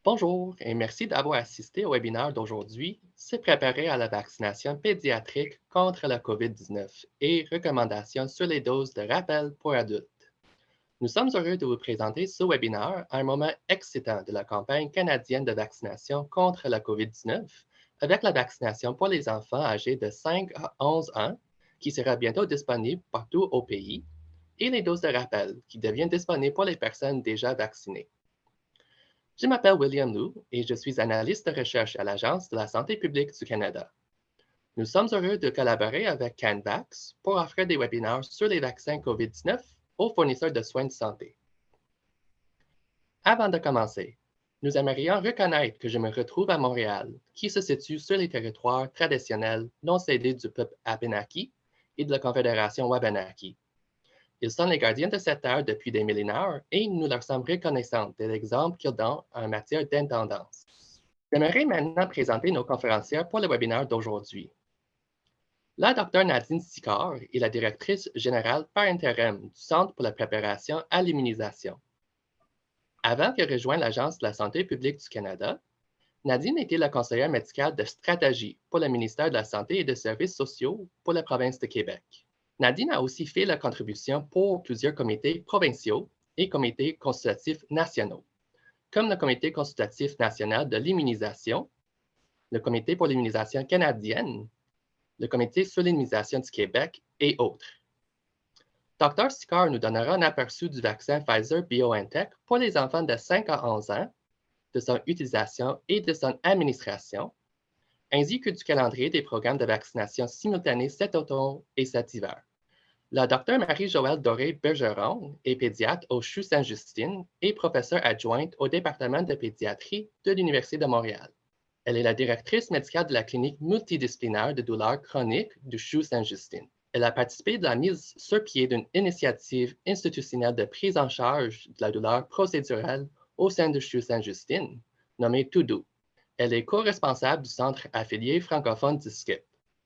Bonjour et merci d'avoir assisté au webinaire d'aujourd'hui. C'est préparer à la vaccination pédiatrique contre la COVID-19 et recommandations sur les doses de rappel pour adultes. Nous sommes heureux de vous présenter ce webinaire à un moment excitant de la campagne canadienne de vaccination contre la COVID-19 avec la vaccination pour les enfants âgés de 5 à 11 ans qui sera bientôt disponible partout au pays et les doses de rappel qui deviennent disponibles pour les personnes déjà vaccinées. Je m'appelle William Liu et je suis analyste de recherche à l'Agence de la santé publique du Canada. Nous sommes heureux de collaborer avec CanVax pour offrir des webinaires sur les vaccins COVID-19 aux fournisseurs de soins de santé. Avant de commencer, nous aimerions reconnaître que je me retrouve à Montréal, qui se situe sur les territoires traditionnels non cédés du peuple Abenaki et de la Confédération Wabanaki. Ils sont les gardiens de cette terre depuis des millénaires et nous leur sommes reconnaissants de l'exemple qu'ils donnent en matière d'intendance. J'aimerais maintenant présenter nos conférencières pour le webinaire d'aujourd'hui. La Dr Nadine Sicard est la directrice générale par intérim du Centre pour la préparation à l'immunisation. Avant qu'elle rejoigne l'Agence de la santé publique du Canada, Nadine était la conseillère médicale de stratégie pour le ministère de la Santé et des Services sociaux pour la province de Québec. Nadine a aussi fait la contribution pour plusieurs comités provinciaux et comités consultatifs nationaux, comme le Comité consultatif national de l'immunisation, le Comité pour l'immunisation canadienne, le Comité sur l'immunisation du Québec et autres. Dr Sicard nous donnera un aperçu du vaccin Pfizer-BioNTech pour les enfants de 5 à 11 ans, de son utilisation et de son administration, ainsi que du calendrier des programmes de vaccination simultanés cet automne et cet hiver. La Dr Marie-Joëlle Doré-Bergeron est pédiatre au CHU Sainte-Justine et professeure adjointe au département de pédiatrie de l'Université de Montréal. Elle est la directrice médicale de la clinique multidisciplinaire de douleurs chroniques du CHU Sainte-Justine. Elle a participé de la mise sur pied d'une initiative institutionnelle de prise en charge de la douleur procédurale au sein du CHU Sainte-Justine, nommée TUDU. Elle est co-responsable du centre affilié francophone du SCIP.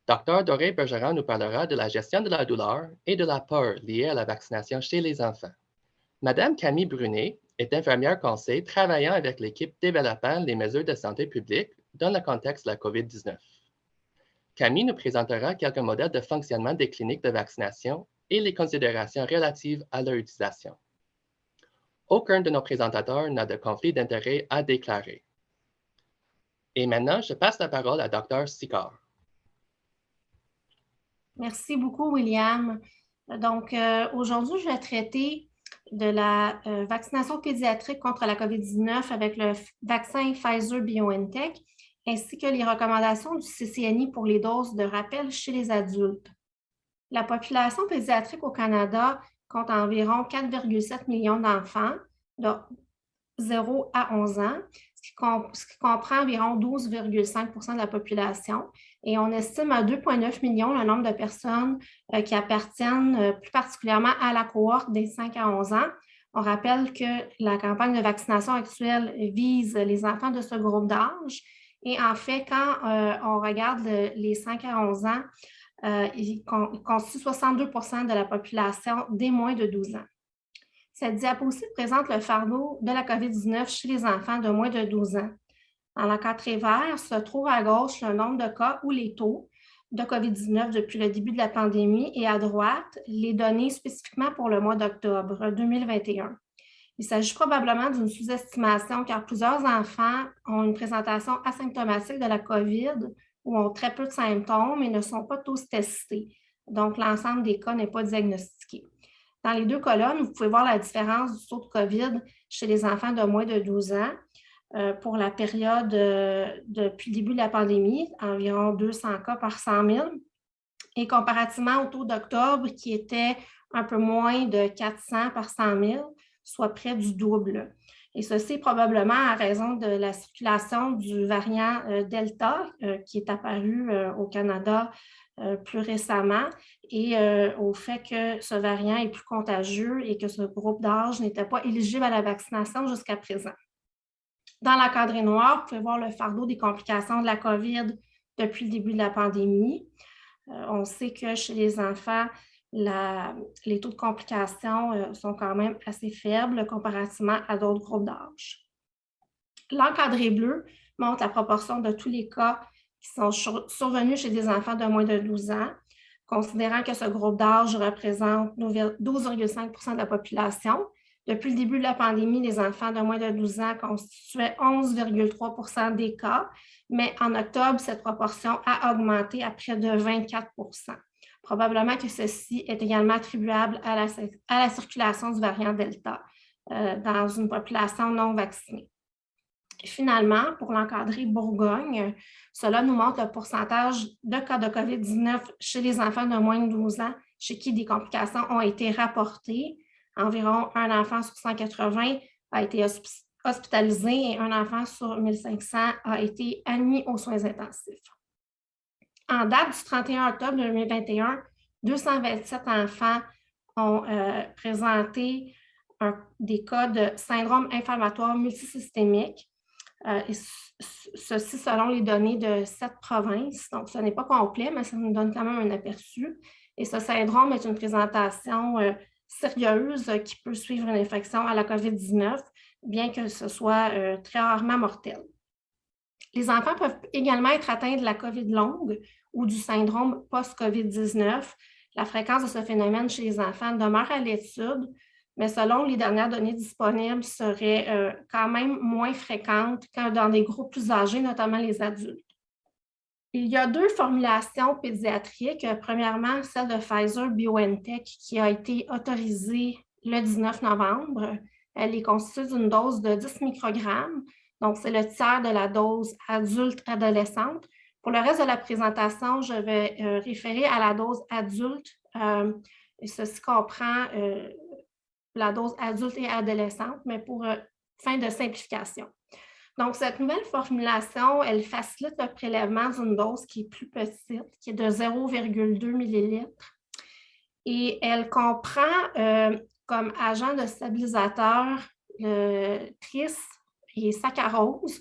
Dr Doré Bergeron nous parlera de la gestion de la douleur et de la peur liée à la vaccination chez les enfants. Madame Camille Brunet est infirmière conseil travaillant avec l'équipe développant les mesures de santé publique dans le contexte de la COVID-19. Camille nous présentera quelques modèles de fonctionnement des cliniques de vaccination et les considérations relatives à leur utilisation. Aucun de nos présentateurs n'a de conflit d'intérêt à déclarer. Et maintenant, je passe la parole à Dr Sicard. Merci beaucoup, William. Donc, aujourd'hui, je vais traiter de la vaccination pédiatrique contre la COVID-19 avec le vaccin Pfizer-BioNTech, ainsi que les recommandations du CCNI pour les doses de rappel chez les adultes. La population pédiatrique au Canada compte environ 4,7 millions d'enfants de 0 à 11 ans, ce qui comprend environ 12,5 de la population. Et on estime à 2,9 millions le nombre de personnes qui appartiennent plus particulièrement à la cohorte des 5 à 11 ans. On rappelle que la campagne de vaccination actuelle vise les enfants de ce groupe d'âge. Et en fait, quand on regarde les 5 à 11 ans, ils constituent 62 de la population des moins de 12 ans. Cette diapositive présente le fardeau de la COVID-19 chez les enfants de moins de 12 ans. Dans l'encadré vert se trouve à gauche le nombre de cas ou les taux de COVID-19 depuis le début de la pandémie et à droite, les données spécifiquement pour le mois d'octobre 2021. Il s'agit probablement d'une sous-estimation car plusieurs enfants ont une présentation asymptomatique de la COVID ou ont très peu de symptômes et ne sont pas tous testés. Donc, l'ensemble des cas n'est pas diagnostiqué. Dans les deux colonnes, vous pouvez voir la différence du taux de COVID chez les enfants de moins de 12 ans pour la période depuis le début de la pandémie, environ 200 cas par 100 000, et comparativement au taux d'octobre qui était un peu moins de 400 par 100 000, soit près du double. Et ceci est probablement à raison de la circulation du variant Delta qui est apparu au Canada plus récemment et au fait que ce variant est plus contagieux et que ce groupe d'âge n'était pas éligible à la vaccination jusqu'à présent. Dans l'encadré noir, vous pouvez voir le fardeau des complications de la COVID depuis le début de la pandémie. On sait que chez les enfants, les taux de complications sont quand même assez faibles comparativement à d'autres groupes d'âge. L'encadré bleu montre la proportion de tous les cas qui sont survenus chez des enfants de moins de 12 ans, considérant que ce groupe d'âge représente 12,5 % de la population. Depuis le début de la pandémie, les enfants de moins de 12 ans constituaient 11,3 % des cas, mais en octobre, cette proportion a augmenté à près de 24 %. Probablement que ceci est également attribuable à la circulation du variant Delta dans une population non vaccinée. Finalement, pour l'encadré Bourgogne, cela nous montre le pourcentage de cas de COVID-19 chez les enfants de moins de 12 ans chez qui des complications ont été rapportées. Environ un enfant sur 180 a été hospitalisé et un enfant sur 1500 a été admis aux soins intensifs. En date du 31 octobre 2021, 227 enfants ont présenté des cas de syndrome inflammatoire multisystémique. Et ceci selon les données de 7 provinces. Donc, ce n'est pas complet, mais ça nous donne quand même un aperçu. Et ce syndrome est une présentation sérieuse qui peut suivre une infection à la COVID-19, bien que ce soit très rarement mortel. Les enfants peuvent également être atteints de la COVID longue ou du syndrome post-COVID-19. La fréquence de ce phénomène chez les enfants demeure à l'étude, mais selon les dernières données disponibles, serait quand même moins fréquente que dans des groupes plus âgés, notamment les adultes. Il y a 2 formulations pédiatriques. Premièrement, celle de Pfizer-BioNTech qui a été autorisée le 19 novembre. Elle est constituée d'une dose de 10 microgrammes, donc c'est le tiers de la dose adulte-adolescente. Pour le reste de la présentation, je vais référer à la dose adulte. Ceci comprend la dose adulte et adolescente, mais pour fin de simplification. Donc, cette nouvelle formulation, elle facilite le prélèvement d'une dose qui est plus petite, qui est de 0,2 ml. Et elle comprend comme agent de stabilisateur le tris et saccharose,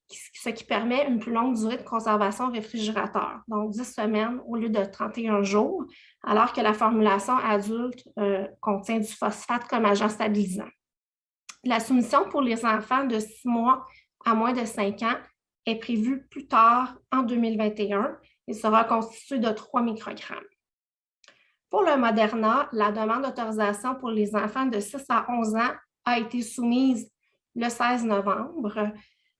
ce qui permet une plus longue durée de conservation au réfrigérateur, donc 10 semaines au lieu de 31 jours, alors que la formulation adulte contient du phosphate comme agent stabilisant. La soumission pour les enfants de 6 mois à moins de 5 ans est prévue plus tard en 2021 et sera constituée de 3 microgrammes. Pour le Moderna, la demande d'autorisation pour les enfants de 6 à 11 ans a été soumise le 16 novembre.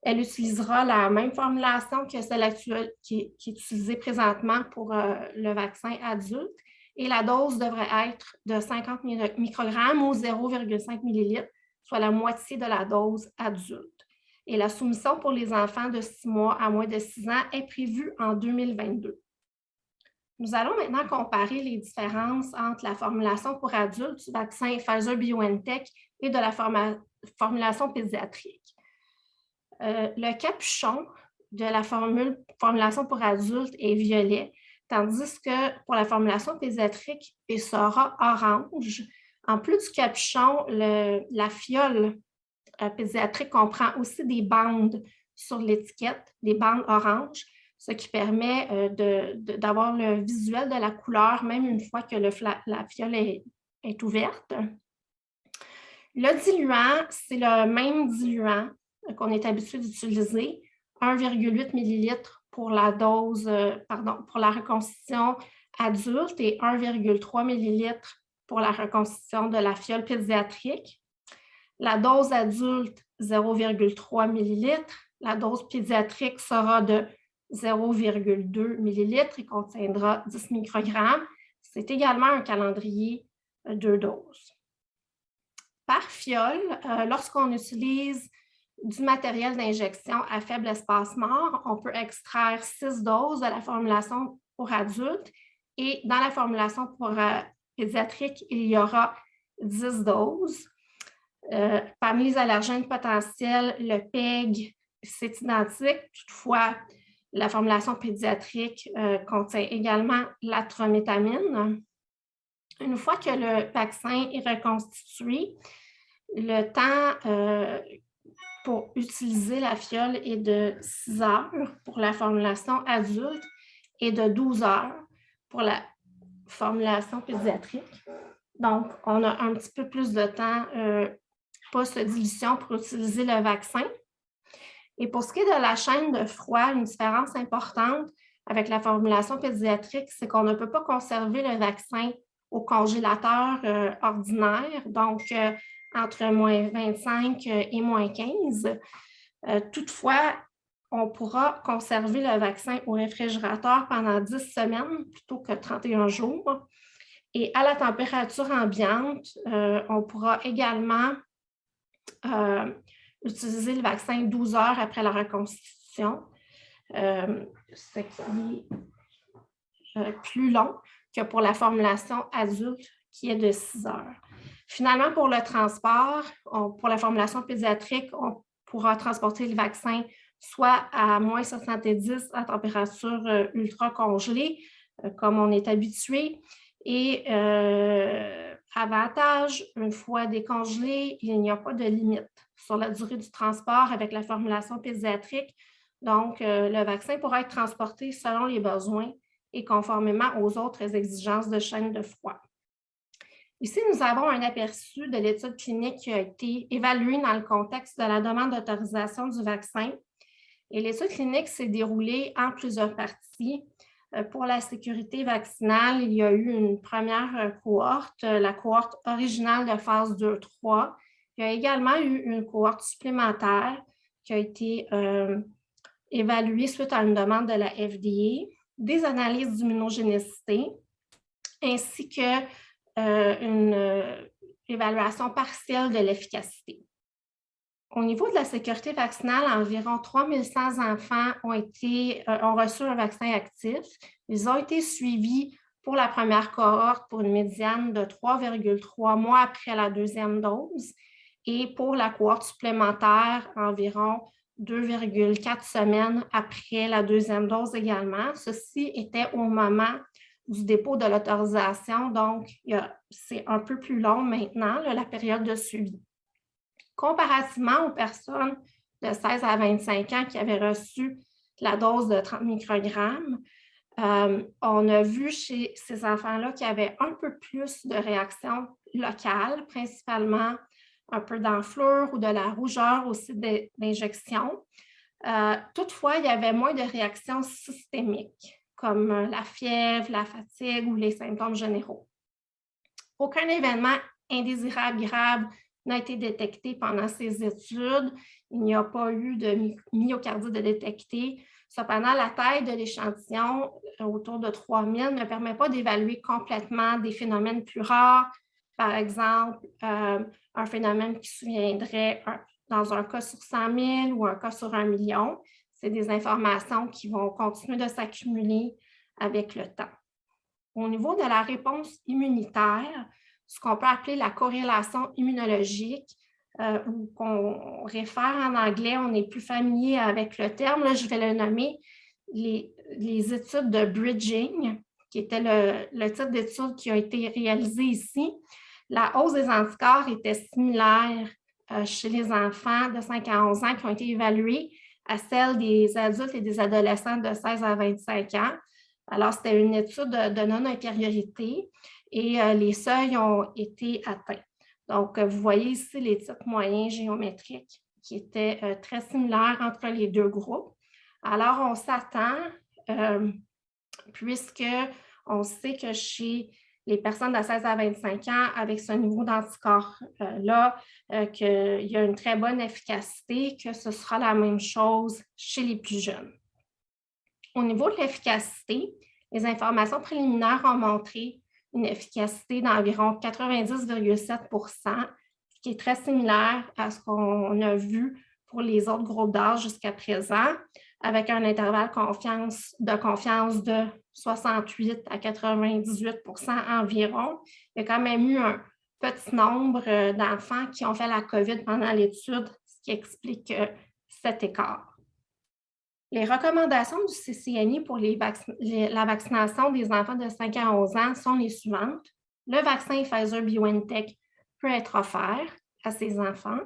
Elle utilisera la même formulation que celle actuelle qui est utilisée présentement pour le vaccin adulte et la dose devrait être de 50 microgrammes ou 0,5 ml, soit la moitié de la dose adulte. Et la soumission pour les enfants de 6 mois à moins de 6 ans est prévue en 2022. Nous allons maintenant comparer les différences entre la formulation pour adultes du vaccin Pfizer-BioNTech et de la formulation pédiatrique. Le capuchon de la formulation pour adultes est violet, tandis que pour la formulation pédiatrique, il sera orange. En plus du capuchon, la fiole pédiatrique comprend aussi des bandes sur l'étiquette, des bandes oranges, ce qui permet d'avoir le visuel de la couleur, même une fois que la fiole est ouverte. Le diluant, c'est le même diluant qu'on est habitué d'utiliser, 1,8 ml pour la dose, pour la reconstitution adulte et 1,3 ml pour la reconstitution de la fiole pédiatrique. La dose adulte, 0,3 ml. La dose pédiatrique sera de 0,2 ml et contiendra 10 microgrammes. C'est également un calendrier 2 doses. Par fiole, lorsqu'on utilise du matériel d'injection à faible espace mort, on peut extraire 6 doses de la formulation pour adultes et dans la formulation pour pédiatrique, il y aura 10 doses. Parmi les allergènes potentiels, le PEG, c'est identique. Toutefois, la formulation pédiatrique contient également l'atrométamine. Une fois que le vaccin est reconstitué, le temps pour utiliser la fiole est de 6 heures pour la formulation adulte et de 12 heures pour la formulation pédiatrique. Donc, on a un petit peu plus de temps post-dilution pour utiliser le vaccin. Et pour ce qui est de la chaîne de froid, une différence importante avec la formulation pédiatrique, c'est qu'on ne peut pas conserver le vaccin au congélateur ordinaire, donc entre moins 25 et moins 15. Toutefois, on pourra conserver le vaccin au réfrigérateur pendant 10 semaines plutôt que 31 jours. Et à la température ambiante, on pourra également utiliser le vaccin 12 heures après la reconstitution, ce qui est plus long que pour la formulation adulte qui est de 6 heures. Finalement, pour le transport, pour la formulation pédiatrique, on pourra transporter le vaccin soit à moins 70 à température ultra congelée, comme on est habitué. Et avantage, une fois décongelé, il n'y a pas de limite sur la durée du transport avec la formulation pédiatrique. Donc, le vaccin pourra être transporté selon les besoins et conformément aux autres exigences de chaîne de froid. Ici, nous avons un aperçu de l'étude clinique qui a été évaluée dans le contexte de la demande d'autorisation du vaccin. Et l'étude clinique s'est déroulée en plusieurs parties. Pour la sécurité vaccinale, il y a eu une première cohorte, la cohorte originale de phase 2-3. Il y a également eu une cohorte supplémentaire qui a été évaluée suite à une demande de la FDA, des analyses d'immunogénicité, ainsi que une évaluation partielle de l'efficacité. Au niveau de la sécurité vaccinale, environ 3100 enfants ont reçu un vaccin actif. Ils ont été suivis pour la première cohorte pour une médiane de 3,3 mois après la deuxième dose et pour la cohorte supplémentaire, environ 2,4 semaines après la deuxième dose également. Ceci était au moment du dépôt de l'autorisation, donc c'est un peu plus long maintenant, la période de suivi. Comparativement aux personnes de 16 à 25 ans qui avaient reçu la dose de 30 microgrammes, on a vu chez ces enfants-là qu'il y avait un peu plus de réactions locales, principalement un peu d'enflure ou de la rougeur aussi d'injection. Toutefois, il y avait moins de réactions systémiques, comme la fièvre, la fatigue ou les symptômes généraux. Aucun événement indésirable grave n'a été détecté pendant ces études. Il n'y a pas eu de myocardite de détecté. Cependant, la taille de l'échantillon, autour de 3000, ne permet pas d'évaluer complètement des phénomènes plus rares. Par exemple, un phénomène qui surviendrait dans un cas sur 100 000 ou un cas sur 1 million. C'est des informations qui vont continuer de s'accumuler avec le temps. Au niveau de la réponse immunitaire, ce qu'on peut appeler la corrélation immunologique, ou qu'on réfère en anglais, on est plus familier avec le terme, là, je vais le nommer, les études de bridging, qui était le type d'étude qui a été réalisé ici. La hausse des anticorps était similaire chez les enfants de 5 à 11 ans qui ont été évalués à celle des adultes et des adolescents de 16 à 25 ans. Alors, c'était une étude de non-infériorité et les seuils ont été atteints. Donc, vous voyez ici les types moyens géométriques qui étaient très similaires entre les deux groupes. Alors, on s'attend, puisqu'on sait que chez les personnes de 16 à 25 ans, avec ce niveau d'anticorps-là, qu'il y a une très bonne efficacité, que ce sera la même chose chez les plus jeunes. Au niveau de l'efficacité, les informations préliminaires ont montré une efficacité d'environ 90,7 %, ce qui est très similaire à ce qu'on a vu pour les autres groupes d'âge jusqu'à présent, avec un intervalle de confiance de 68 à 98 % environ. Il y a quand même eu un petit nombre d'enfants qui ont fait la COVID pendant l'étude, ce qui explique cet écart. Les recommandations du CCNI pour la vaccination des enfants de 5 à 11 ans sont les suivantes. Le vaccin Pfizer-BioNTech peut être offert à ces enfants.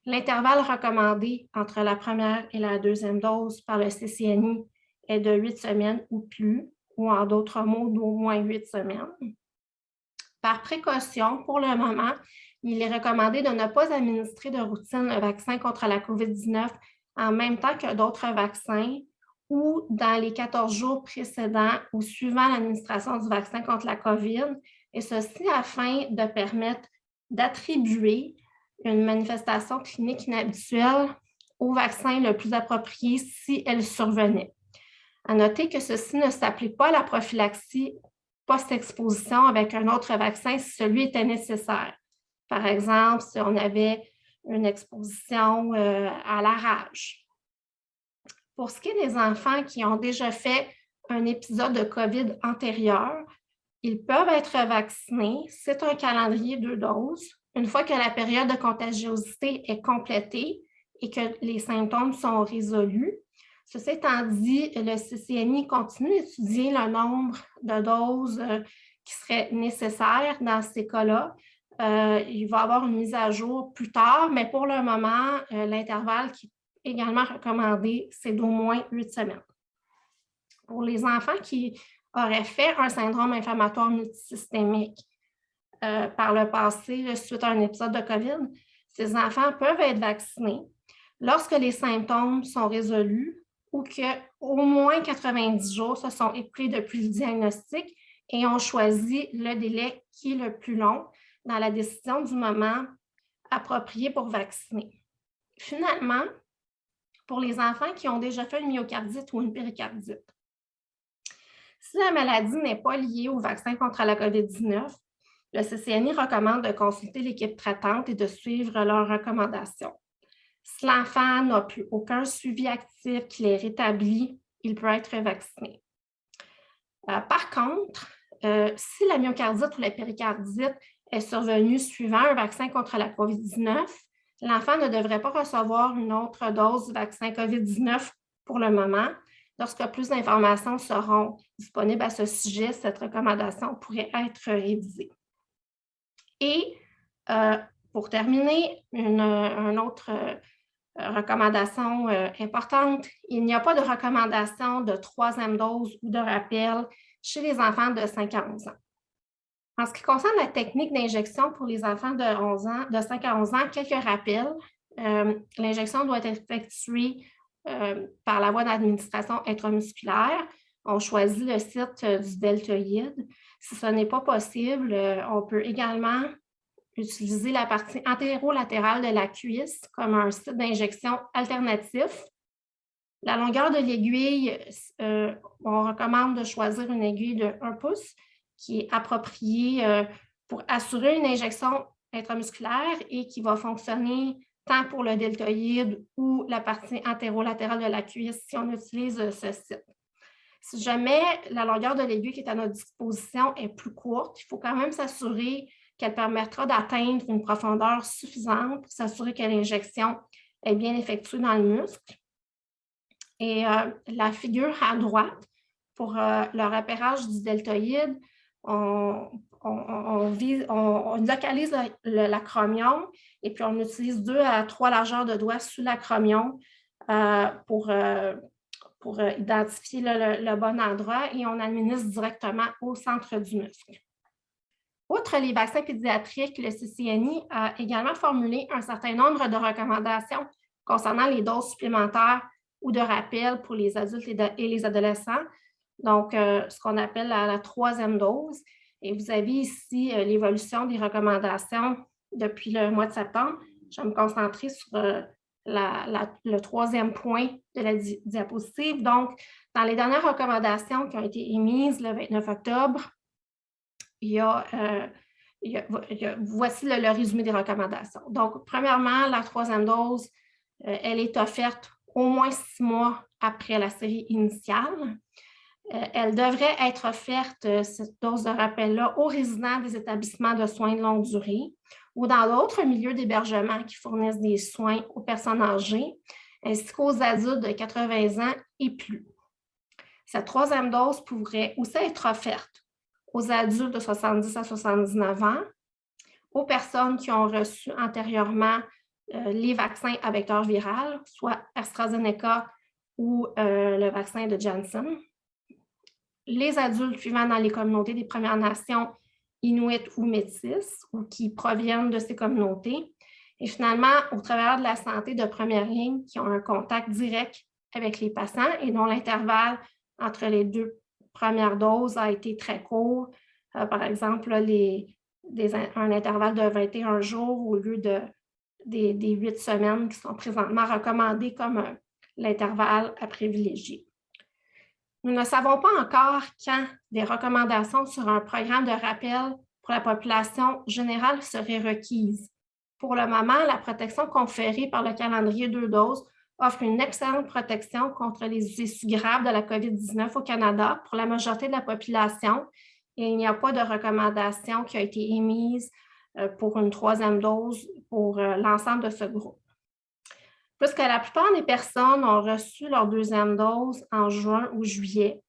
L'intervalle recommandé entre la première et la deuxième dose par le CCNI est de 8 semaines ou plus, ou en d'autres mots, d'au moins 8 semaines. Par précaution, pour le moment, il est recommandé de ne pas administrer de routine le vaccin contre la COVID-19 en même temps que d'autres vaccins ou dans les 14 jours précédents ou suivant l'administration du vaccin contre la COVID, et ceci afin de permettre d'attribuer une manifestation clinique inhabituelle au vaccin le plus approprié si elle survenait. À noter que ceci ne s'applique pas à la prophylaxie post-exposition avec un autre vaccin si celui était nécessaire. Par exemple, si on avait une exposition à la rage. Pour ce qui est des enfants qui ont déjà fait un épisode de COVID antérieur, ils peuvent être vaccinés. C'est un calendrier 2 doses. Une fois que la période de contagiosité est complétée et que les symptômes sont résolus. Ceci étant dit, le CCNI continue d'étudier le nombre de doses qui seraient nécessaires dans ces cas-là. Il va y avoir une mise à jour plus tard, mais pour le moment, l'intervalle qui est également recommandé, c'est d'au moins 8 semaines. Pour les enfants qui auraient fait un syndrome inflammatoire multisystémique par le passé, suite à un épisode de COVID, ces enfants peuvent être vaccinés lorsque les symptômes sont résolus ou qu'au moins 90 jours se sont écoulés depuis le diagnostic et ont choisi le délai qui est le plus long dans la décision du moment approprié pour vacciner. Finalement, pour les enfants qui ont déjà fait une myocardite ou une péricardite, si la maladie n'est pas liée au vaccin contre la COVID-19, le CCNI recommande de consulter l'équipe traitante et de suivre leurs recommandations. Si l'enfant n'a plus aucun suivi actif qui est rétabli, il peut être vacciné. Par contre, si la myocardite ou la péricardite est survenue suivant un vaccin contre la COVID-19, l'enfant ne devrait pas recevoir une autre dose du vaccin COVID-19 pour le moment. Lorsque plus d'informations seront disponibles à ce sujet, cette recommandation pourrait être révisée. Et pour terminer, une autre recommandation importante, il n'y a pas de recommandation de troisième dose ou de rappel chez les enfants de 5 à 11 ans. En ce qui concerne la technique d'injection pour les enfants de 5 à 11 ans, quelques rappels. L'injection doit être effectuée par la voie d'administration intramusculaire. On choisit le site du deltoïde. Si ce n'est pas possible, on peut également utiliser la partie antérolatérale de la cuisse comme un site d'injection alternatif. La longueur de l'aiguille, on recommande de choisir une aiguille de 1 pouce qui est appropriée pour assurer une injection intramusculaire et qui va fonctionner tant pour le deltoïde ou la partie antérolatérale de la cuisse si on utilise ce site. Si jamais la longueur de l'aiguille qui est à notre disposition est plus courte, il faut quand même s'assurer qu'elle permettra d'atteindre une profondeur suffisante pour s'assurer que l'injection est bien effectuée dans le muscle. Et la figure à droite, pour le repérage du deltoïde, on localise l'acromion et puis on utilise 2 à 3 largeurs de doigts sous l'acromion pour identifier le bon endroit et on administre directement au centre du muscle. Outre les vaccins pédiatriques, le CCNI a également formulé un certain nombre de recommandations concernant les doses supplémentaires ou de rappel pour les adultes et les adolescents, donc ce qu'on appelle la troisième dose. Et vous avez ici l'évolution des recommandations depuis le mois de septembre. Je vais me concentrer sur le troisième point de la diapositive. Donc, dans les dernières recommandations qui ont été émises le 29 octobre, voici le résumé des recommandations. Donc, premièrement, la troisième dose, elle est offerte au moins 6 mois après la série initiale. Elle devrait être offerte, cette dose de rappel-là, aux résidents des établissements de soins de longue durée ou dans d'autres milieux d'hébergement qui fournissent des soins aux personnes âgées, ainsi qu'aux adultes de 80 ans et plus. Cette troisième dose pourrait aussi être offerte aux adultes de 70 à 79 ans, aux personnes qui ont reçu antérieurement les vaccins à vecteur viral, soit AstraZeneca ou le vaccin de Janssen, les adultes vivant dans les communautés des Premières Nations, Inuits ou Métis, ou qui proviennent de ces communautés, Et finalement, aux travailleurs de la santé de première ligne qui ont un contact direct avec les patients et dont l'intervalle entre les 2 premières doses a été très court. Par exemple, un intervalle de 21 jours au lieu des 8 semaines qui sont présentement recommandées comme l'intervalle à privilégier. Nous ne savons pas encore quand des recommandations sur un programme de rappel pour la population générale seraient requises. Pour le moment, la protection conférée par le calendrier 2 doses offre une excellente protection contre les issues graves de la COVID-19 au Canada pour la majorité de la population et il n'y a pas de recommandation qui a été émise pour une 3e dose pour l'ensemble de ce groupe. Puisque la plupart des personnes ont reçu leur 2e dose en juin ou juillet,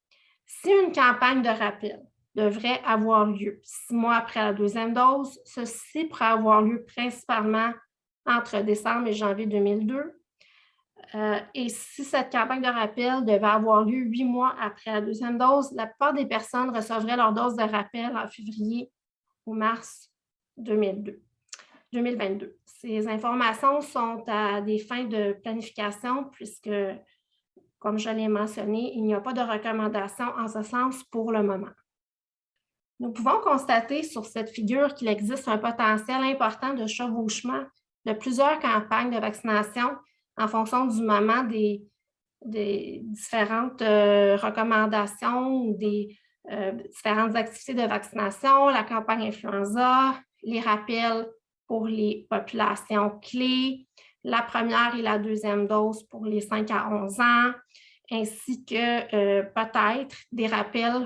si une campagne de rappel devrait avoir lieu 6 mois après la 2e dose, ceci pourrait avoir lieu principalement entre décembre et janvier 2002. Et si cette campagne de rappel devait avoir lieu 8 mois après la 2e dose, la plupart des personnes recevraient leur dose de rappel en février ou mars 2022. Ces informations sont à des fins de planification puisque, comme je l'ai mentionné, il n'y a pas de recommandation en ce sens pour le moment. Nous pouvons constater sur cette figure qu'il existe un potentiel important de chevauchement de plusieurs campagnes de vaccination en fonction du moment des différentes recommandations ou des différentes activités de vaccination, la campagne influenza, les rappels pour les populations clés, la 1re et la 2e dose pour les 5 à 11 ans, ainsi que peut-être des rappels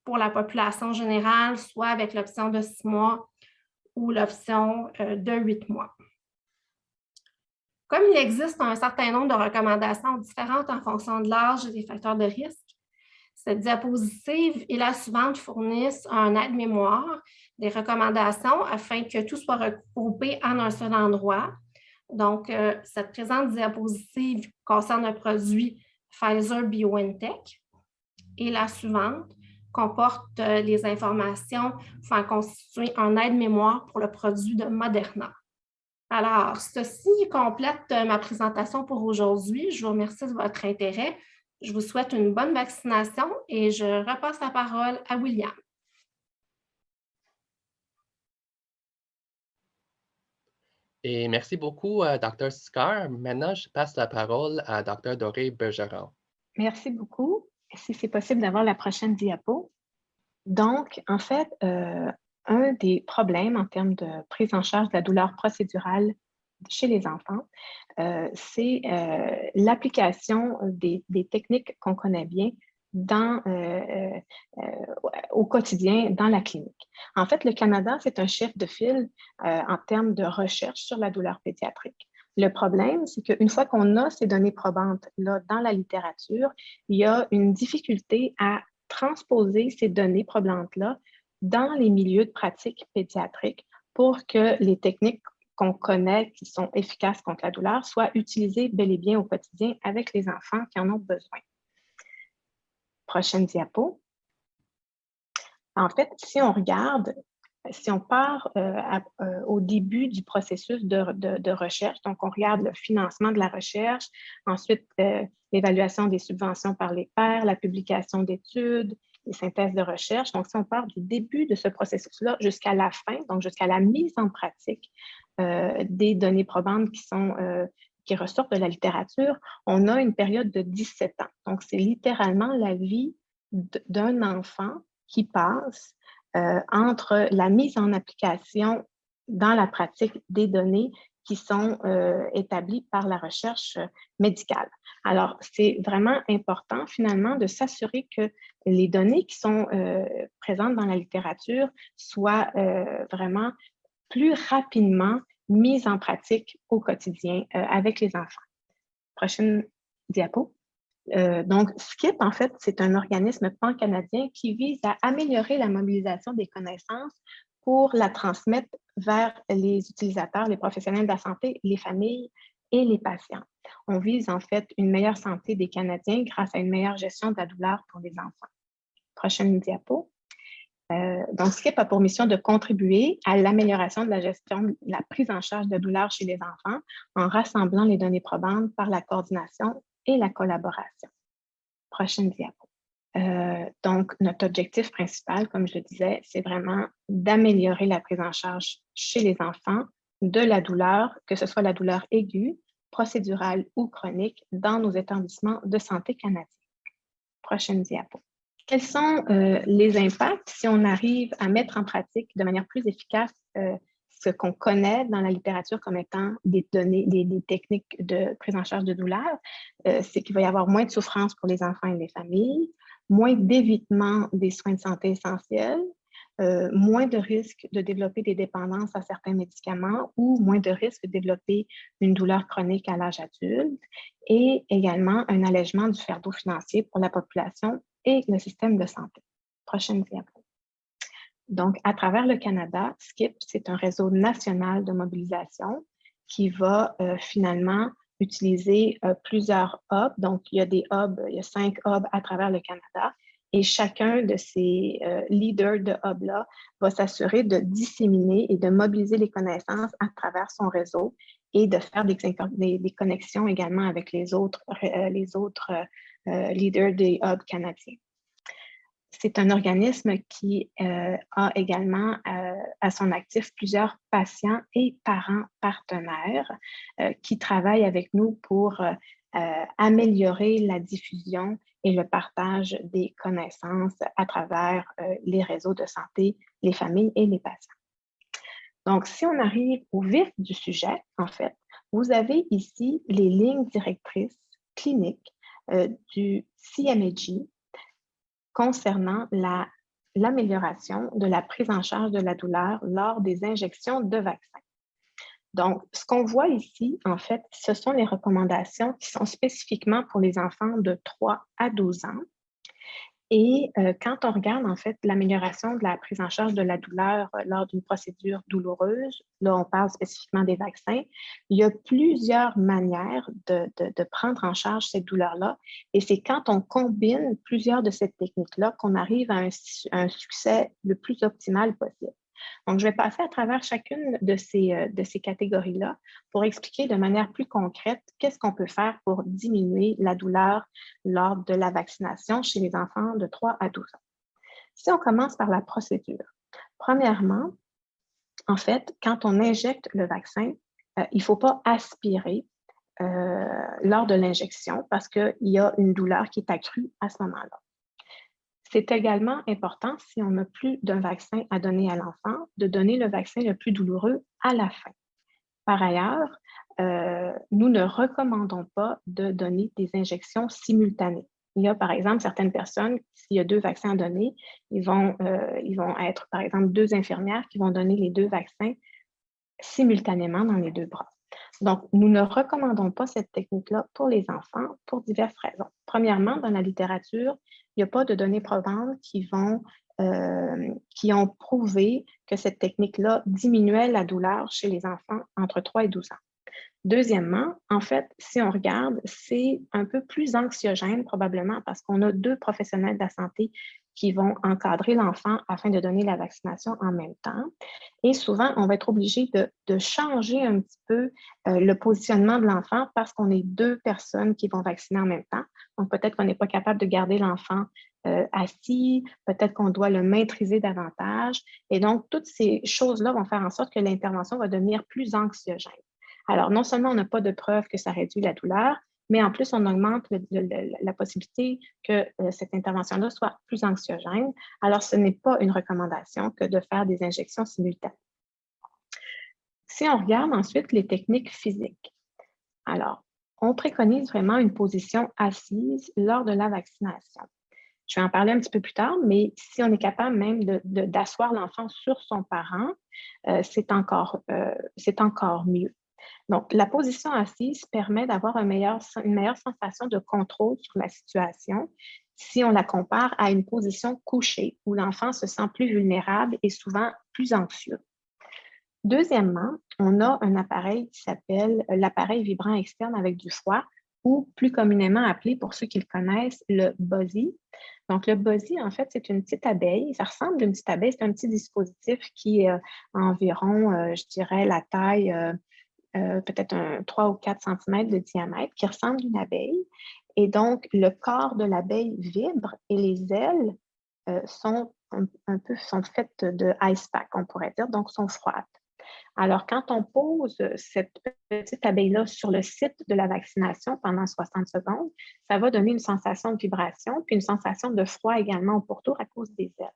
pour la population générale, soit avec l'option de 6 mois ou l'option de 8 mois. Comme il existe un certain nombre de recommandations différentes en fonction de l'âge et des facteurs de risque, cette diapositive et la suivante fournissent un aide-mémoire des recommandations afin que tout soit regroupé en un seul endroit. Donc, cette présente diapositive concerne le produit Pfizer-BioNTech et la suivante comporte les informations pour constituer un aide-mémoire pour le produit de Moderna. Alors, ceci complète ma présentation pour aujourd'hui. Je vous remercie de votre intérêt. Je vous souhaite une bonne vaccination et je repasse la parole à William. Et merci beaucoup, Dr. Sicard. Maintenant, je passe la parole à Dr. Dorée Bergeron. Merci beaucoup. Si c'est possible d'avoir la prochaine diapo. Donc, en fait, un des problèmes en termes de prise en charge de la douleur procédurale chez les enfants, c'est l'application des techniques qu'on connaît bien au quotidien dans la clinique. En fait, le Canada, c'est un chef de file en termes de recherche sur la douleur pédiatrique. Le problème, c'est qu'une fois qu'on a ces données probantes là, dans la littérature, il y a une difficulté à transposer ces données probantes-là dans les milieux de pratique pédiatrique pour que les techniques qu'on connaît qui sont efficaces contre la douleur soient utilisées bel et bien au quotidien avec les enfants qui en ont besoin. Prochaine diapo. En fait, si on regarde, si on part au début du processus de recherche, donc on regarde le financement de la recherche, ensuite l'évaluation des subventions par les pairs, la publication d'études, les synthèses de recherche. Donc, si on part du début de ce processus-là jusqu'à la fin, donc jusqu'à la mise en pratique des données probantes qui ressortent de la littérature, on a une période de 17 ans. Donc, c'est littéralement la vie d'un enfant qui passe entre la mise en application dans la pratique des données qui sont établies par la recherche médicale. Alors, c'est vraiment important finalement de s'assurer que les données qui sont présentes dans la littérature soient vraiment plus rapidement mises en pratique au quotidien avec les enfants. Prochaine diapo. Donc, SCIP, en fait, c'est un organisme pan-canadien qui vise à améliorer la mobilisation des connaissances pour la transmettre vers les utilisateurs, les professionnels de la santé, les familles et les patients. On vise en fait une meilleure santé des Canadiens grâce à une meilleure gestion de la douleur pour les enfants. Prochaine diapo. Donc, SKIP a pour mission de contribuer à l'amélioration de la gestion de la prise en charge de douleurs chez les enfants en rassemblant les données probantes par la coordination et la collaboration. Prochaine diapo. Donc, notre objectif principal, comme je le disais, c'est vraiment d'améliorer la prise en charge chez les enfants de la douleur, que ce soit la douleur aiguë, procédurale ou chronique, dans nos établissements de santé canadiens. Prochaine diapo. Quels sont les impacts si on arrive à mettre en pratique de manière plus efficace ce qu'on connaît dans la littérature comme étant des données, des techniques de prise en charge de douleur? C'est qu'il va y avoir moins de souffrance pour les enfants et les familles, moins d'évitement des soins de santé essentiels, moins de risques de développer des dépendances à certains médicaments ou moins de risques de développer une douleur chronique à l'âge adulte et également un allègement du fardeau financier pour la population et le système de santé. Prochaine diapo. Donc, à travers le Canada, SKIP, c'est un réseau national de mobilisation qui va finalement utiliser plusieurs hubs. Donc, il y a des hubs, il y a 5 hubs à travers le Canada et chacun de ces leaders de hubs-là va s'assurer de disséminer et de mobiliser les connaissances à travers son réseau et de faire des connexions également avec les autres leader des hubs canadiens. C'est un organisme qui a également à son actif plusieurs patients et parents partenaires qui travaillent avec nous pour améliorer la diffusion et le partage des connaissances à travers les réseaux de santé, les familles et les patients. Donc, si on arrive au vif du sujet, en fait, vous avez ici les lignes directrices cliniques du CMAG concernant l'amélioration de la prise en charge de la douleur lors des injections de vaccins. Donc, ce qu'on voit ici, en fait, ce sont les recommandations qui sont spécifiquement pour les enfants de 3 à 12 ans. Et quand on regarde, en fait, l'amélioration de la prise en charge de la douleur lors d'une procédure douloureuse, là, on parle spécifiquement des vaccins, il y a plusieurs manières de prendre en charge cette douleur-là. Et c'est quand on combine plusieurs de ces techniques-là qu'on arrive à un succès le plus optimal possible. Donc, je vais passer à travers chacune de ces catégories-là pour expliquer de manière plus concrète qu'est-ce qu'on peut faire pour diminuer la douleur lors de la vaccination chez les enfants de 3 à 12 ans. Si on commence par la procédure, premièrement, en fait, quand on injecte le vaccin, il ne faut pas aspirer lors de l'injection parce qu'il y a une douleur qui est accrue à ce moment-là. C'est également important, si on n'a plus d'un vaccin à donner à l'enfant, de donner le vaccin le plus douloureux à la fin. Par ailleurs, nous ne recommandons pas de donner des injections simultanées. Il y a, par exemple, certaines personnes, s'il y a 2 vaccins à donner, ils vont être, par exemple, 2 infirmières qui vont donner les 2 vaccins simultanément dans les 2 bras. Donc, nous ne recommandons pas cette technique-là pour les enfants pour diverses raisons. Premièrement, dans la littérature, il n'y a pas de données probantes qui ont prouvé que cette technique-là diminuait la douleur chez les enfants entre 3 et 12 ans. Deuxièmement, en fait, si on regarde, c'est un peu plus anxiogène probablement parce qu'on a 2 professionnels de la santé qui vont encadrer l'enfant afin de donner la vaccination en même temps. Et souvent, on va être obligé de changer un petit peu le positionnement de l'enfant parce qu'on est 2 personnes qui vont vacciner en même temps. Donc, peut-être qu'on n'est pas capable de garder l'enfant assis, peut-être qu'on doit le maîtriser davantage. Et donc, toutes ces choses-là vont faire en sorte que l'intervention va devenir plus anxiogène. Alors, non seulement on n'a pas de preuve que ça réduit la douleur, mais en plus, on augmente la possibilité que cette intervention-là soit plus anxiogène. Alors, ce n'est pas une recommandation que de faire des injections simultanées. Si on regarde ensuite les techniques physiques, alors, on préconise vraiment une position assise lors de la vaccination. Je vais en parler un petit peu plus tard, mais si on est capable même d'asseoir l'enfant sur son parent, c'est encore mieux. Donc, la position assise permet d'avoir une meilleure sensation de contrôle sur la situation si on la compare à une position couchée où l'enfant se sent plus vulnérable et souvent plus anxieux. Deuxièmement, on a un appareil qui s'appelle l'appareil vibrant externe avec du foie ou plus communément appelé, pour ceux qui le connaissent, le BOSI. Donc, le buzzy, en fait, c'est une petite abeille. Ça ressemble à une petite abeille. C'est un petit dispositif qui est environ, je dirais, la taille peut-être 3 ou 4 cm de diamètre, qui ressemble à une abeille. Et donc, le corps de l'abeille vibre et les ailes sont sont faites de ice pack, on pourrait dire, donc sont froides. Alors, quand on pose cette petite abeille-là sur le site de la vaccination pendant 60 secondes, ça va donner une sensation de vibration, puis une sensation de froid également au pourtour à cause des ailes.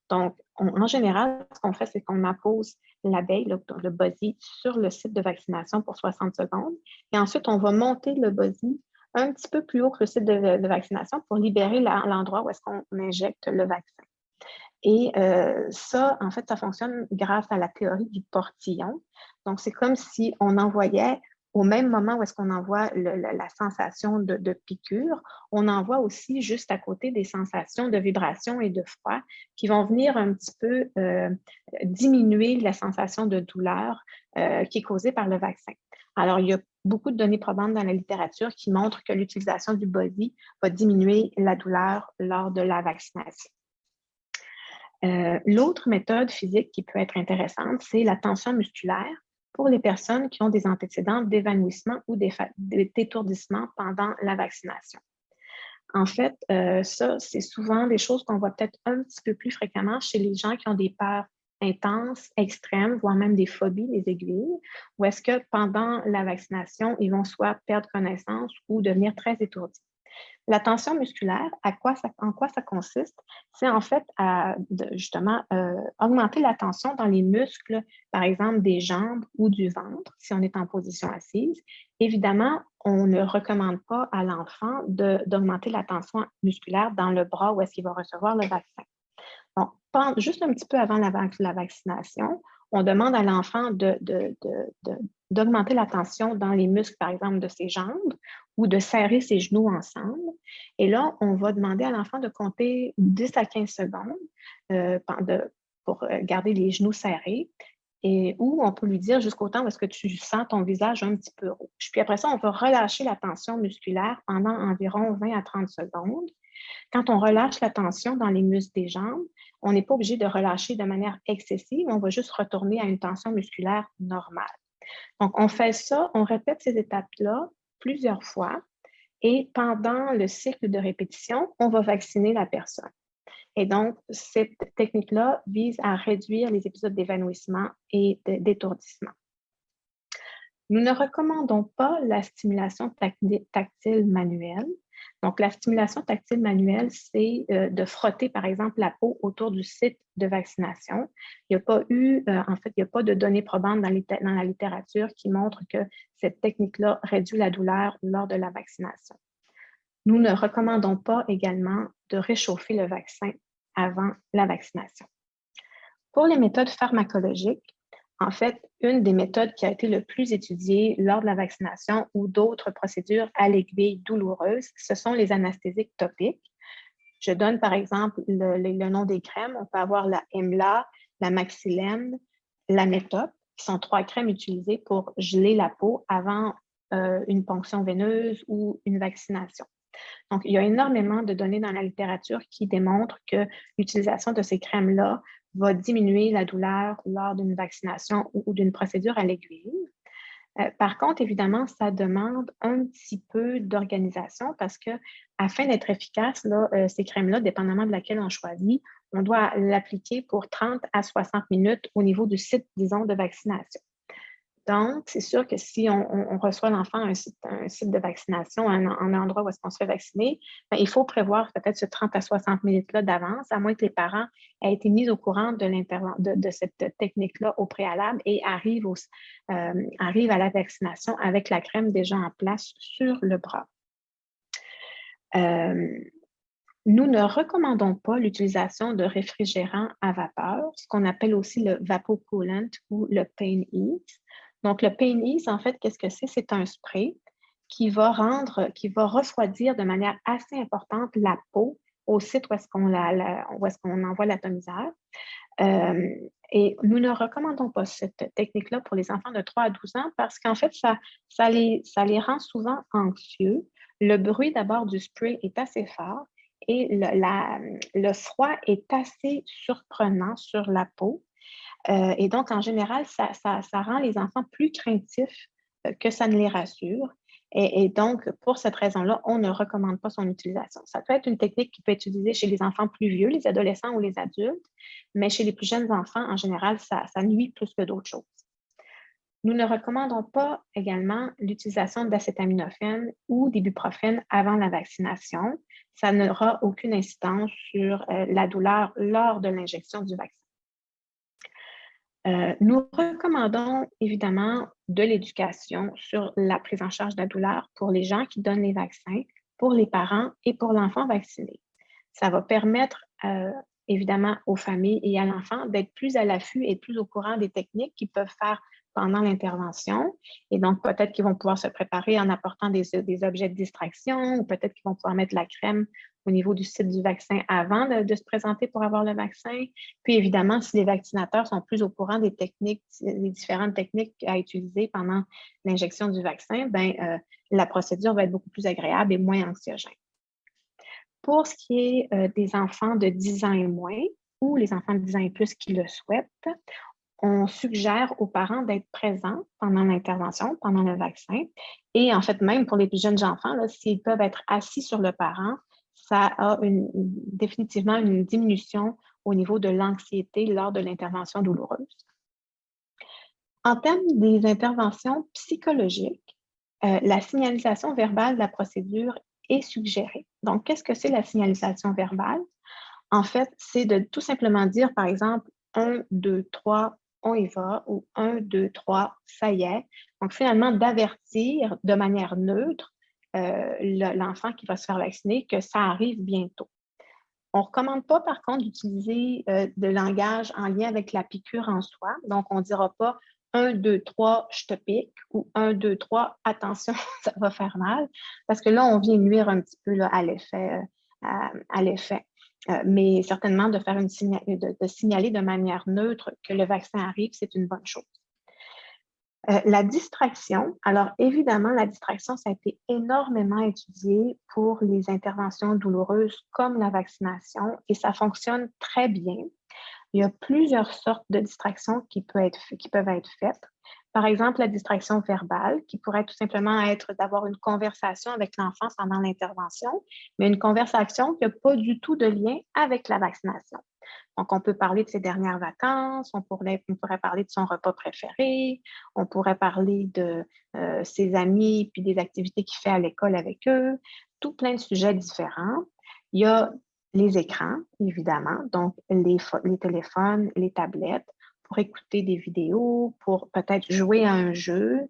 Donc, en général, ce qu'on fait, c'est qu'on appose l'abeille, le buzzy, sur le site de vaccination pour 60 secondes. Et ensuite, on va monter le buzzy un petit peu plus haut que le site de vaccination pour libérer l'endroit où est-ce qu'on injecte le vaccin. Et ça, en fait, ça fonctionne grâce à la théorie du portillon. Donc, c'est comme si on envoyait, au même moment où est-ce qu'on envoie la sensation de piqûre, on envoie aussi juste à côté des sensations de vibration et de froid qui vont venir un petit peu diminuer la sensation de douleur qui est causée par le vaccin. Alors, il y a beaucoup de données probantes dans la littérature qui montrent que l'utilisation du buzzy va diminuer la douleur lors de la vaccination. L'autre méthode physique qui peut être intéressante, c'est la tension musculaire pour les personnes qui ont des antécédents d'évanouissement ou d'étourdissement pendant la vaccination. En fait, ça, c'est souvent des choses qu'on voit peut-être un petit peu plus fréquemment chez les gens qui ont des peurs intenses, extrêmes, voire même des phobies, les aiguilles, ou est-ce que pendant la vaccination, ils vont soit perdre connaissance ou devenir très étourdis. La tension musculaire, en quoi ça consiste? C'est en fait à justement augmenter la tension dans les muscles, par exemple des jambes ou du ventre, si on est en position assise. Évidemment, on ne recommande pas à l'enfant d'augmenter la tension musculaire dans le bras où est-ce qu'il va recevoir le vaccin. Donc, juste un petit peu avant la vaccination, on demande à l'enfant d'augmenter la tension dans les muscles, par exemple, de ses jambes ou de serrer ses genoux ensemble. Et là, on va demander à l'enfant de compter 10 à 15 secondes pour garder les genoux serrés. Ou on peut lui dire jusqu'au temps où est-ce que tu sens ton visage un petit peu rouge. Puis après ça, on va relâcher la tension musculaire pendant environ 20 à 30 secondes. Quand on relâche la tension dans les muscles des jambes, on n'est pas obligé de relâcher de manière excessive, on va juste retourner à une tension musculaire normale. Donc, on fait ça, on répète ces étapes-là plusieurs fois et pendant le cycle de répétition, on va vacciner la personne. Et donc, cette technique-là vise à réduire les épisodes d'évanouissement et d'étourdissement. Nous ne recommandons pas la stimulation tactile manuelle. Donc, la stimulation tactile manuelle, c'est de frotter, par exemple, la peau autour du site de vaccination. Il n'y a pas eu, en fait, il n'y a pas de données probantes dans la littérature qui montrent que cette technique-là réduit la douleur lors de la vaccination. Nous ne recommandons pas également de réchauffer le vaccin avant la vaccination. Pour les méthodes pharmacologiques, en fait, une des méthodes qui a été le plus étudiée lors de la vaccination ou d'autres procédures à l'aiguille douloureuses, ce sont les anesthésiques topiques. Je donne par exemple le nom des crèmes. On peut avoir la Emla, la Maxilène, la Netop, qui sont 3 crèmes utilisées pour geler la peau avant une ponction veineuse ou une vaccination. Donc, il y a énormément de données dans la littérature qui démontrent que l'utilisation de ces crèmes-là va diminuer la douleur lors d'une vaccination ou d'une procédure à l'aiguille. Par contre, évidemment, ça demande un petit peu d'organisation parce que, afin d'être efficace, ces crèmes-là, dépendamment de laquelle on choisit, on doit l'appliquer pour 30 à 60 minutes au niveau du site, disons, de vaccination. Donc, c'est sûr que si on reçoit l'enfant à un site de vaccination, un endroit où est-ce qu'on se fait vacciner, bien, il faut prévoir peut-être ce 30 à 60 minutes-là d'avance, à moins que les parents aient été mis au courant de cette technique-là au préalable et arrivent à la vaccination avec la crème déjà en place sur le bras. Nous ne recommandons pas l'utilisation de réfrigérants à vapeur, ce qu'on appelle aussi le vapocoolant ou le pain ease. Donc, le pain ease, en fait, qu'est-ce que c'est? C'est un spray qui va refroidir de manière assez importante la peau au site où est-ce qu'on envoie l'atomiseur. Et nous ne recommandons pas cette technique-là pour les enfants de 3 à 12 ans parce qu'en fait, ça les rend souvent anxieux. Le bruit d'abord du spray est assez fort et le froid est assez surprenant sur la peau. Et donc, en général, ça rend les enfants plus craintifs que ça ne les rassure. Et donc, pour cette raison-là, on ne recommande pas son utilisation. Ça peut être une technique qui peut être utilisée chez les enfants plus vieux, les adolescents ou les adultes, mais chez les plus jeunes enfants, en général, ça nuit plus que d'autres choses. Nous ne recommandons pas également l'utilisation d'acétaminophène ou d'ibuprofène avant la vaccination. Ça n'aura aucune incidence sur la douleur lors de l'injection du vaccin. Nous recommandons évidemment de l'éducation sur la prise en charge de la douleur pour les gens qui donnent les vaccins, pour les parents et pour l'enfant vacciné. Ça va permettre évidemment aux familles et à l'enfant d'être plus à l'affût et plus au courant des techniques qu'ils peuvent faire pendant l'intervention. Et donc, peut-être qu'ils vont pouvoir se préparer en apportant des objets de distraction ou peut-être qu'ils vont pouvoir mettre la crème au niveau du site du vaccin avant de se présenter pour avoir le vaccin. Puis évidemment, si les vaccinateurs sont plus au courant des techniques, des différentes techniques à utiliser pendant l'injection du vaccin, la procédure va être beaucoup plus agréable et moins anxiogène. Pour ce qui est des enfants de 10 ans et moins ou les enfants de 10 ans et plus qui le souhaitent, on suggère aux parents d'être présents pendant l'intervention, pendant le vaccin. Et en fait, même pour les plus jeunes enfants, s'ils peuvent être assis sur le parent, ça a définitivement une diminution au niveau de l'anxiété lors de l'intervention douloureuse. En termes des interventions psychologiques, la signalisation verbale de la procédure est suggérée. Donc, qu'est-ce que c'est la signalisation verbale? En fait, c'est de tout simplement dire, par exemple, 1, 2, 3, on y va, ou 1, 2, 3, ça y est. Donc, finalement, d'avertir de manière neutre l'enfant qui va se faire vacciner que ça arrive bientôt. On ne recommande pas, par contre, d'utiliser de langage en lien avec la piqûre en soi. Donc, on ne dira pas 1, 2, 3, je te pique ou 1, 2, 3, attention, ça va faire mal. Parce que là, on vient nuire un petit peu là, à l'effet. Mais certainement, de signaler de manière neutre que le vaccin arrive, c'est une bonne chose. La distraction, alors évidemment, la distraction, ça a été énormément étudié pour les interventions douloureuses comme la vaccination et ça fonctionne très bien. Il y a plusieurs sortes de distractions qui peuvent être faites. Par exemple, la distraction verbale, qui pourrait tout simplement être d'avoir une conversation avec l'enfant pendant l'intervention, mais une conversation qui n'a pas du tout de lien avec la vaccination. Donc, on peut parler de ses dernières vacances, on pourrait parler de son repas préféré, on pourrait parler de ses amis puis des activités qu'il fait à l'école avec eux, tout plein de sujets différents. Il y a les écrans, évidemment, donc les téléphones, les tablettes, pour écouter des vidéos, pour peut-être jouer à un jeu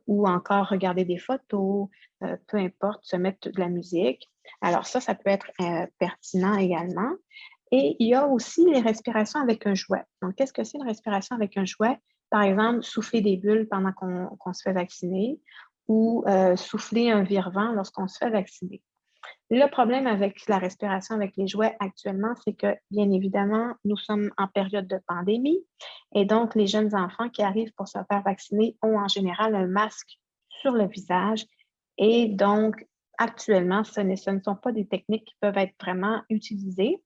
ou encore regarder des photos, peu importe, se mettre de la musique. Alors ça peut être pertinent également. Et il y a aussi les respirations avec un jouet. Donc, qu'est-ce que c'est une respiration avec un jouet? Par exemple, souffler des bulles pendant qu'on se fait vacciner ou souffler un vire-vent lorsqu'on se fait vacciner. Le problème avec la respiration avec les jouets actuellement, c'est que, bien évidemment, nous sommes en période de pandémie et donc les jeunes enfants qui arrivent pour se faire vacciner ont en général un masque sur le visage et donc, actuellement, ce ne sont pas des techniques qui peuvent être vraiment utilisées.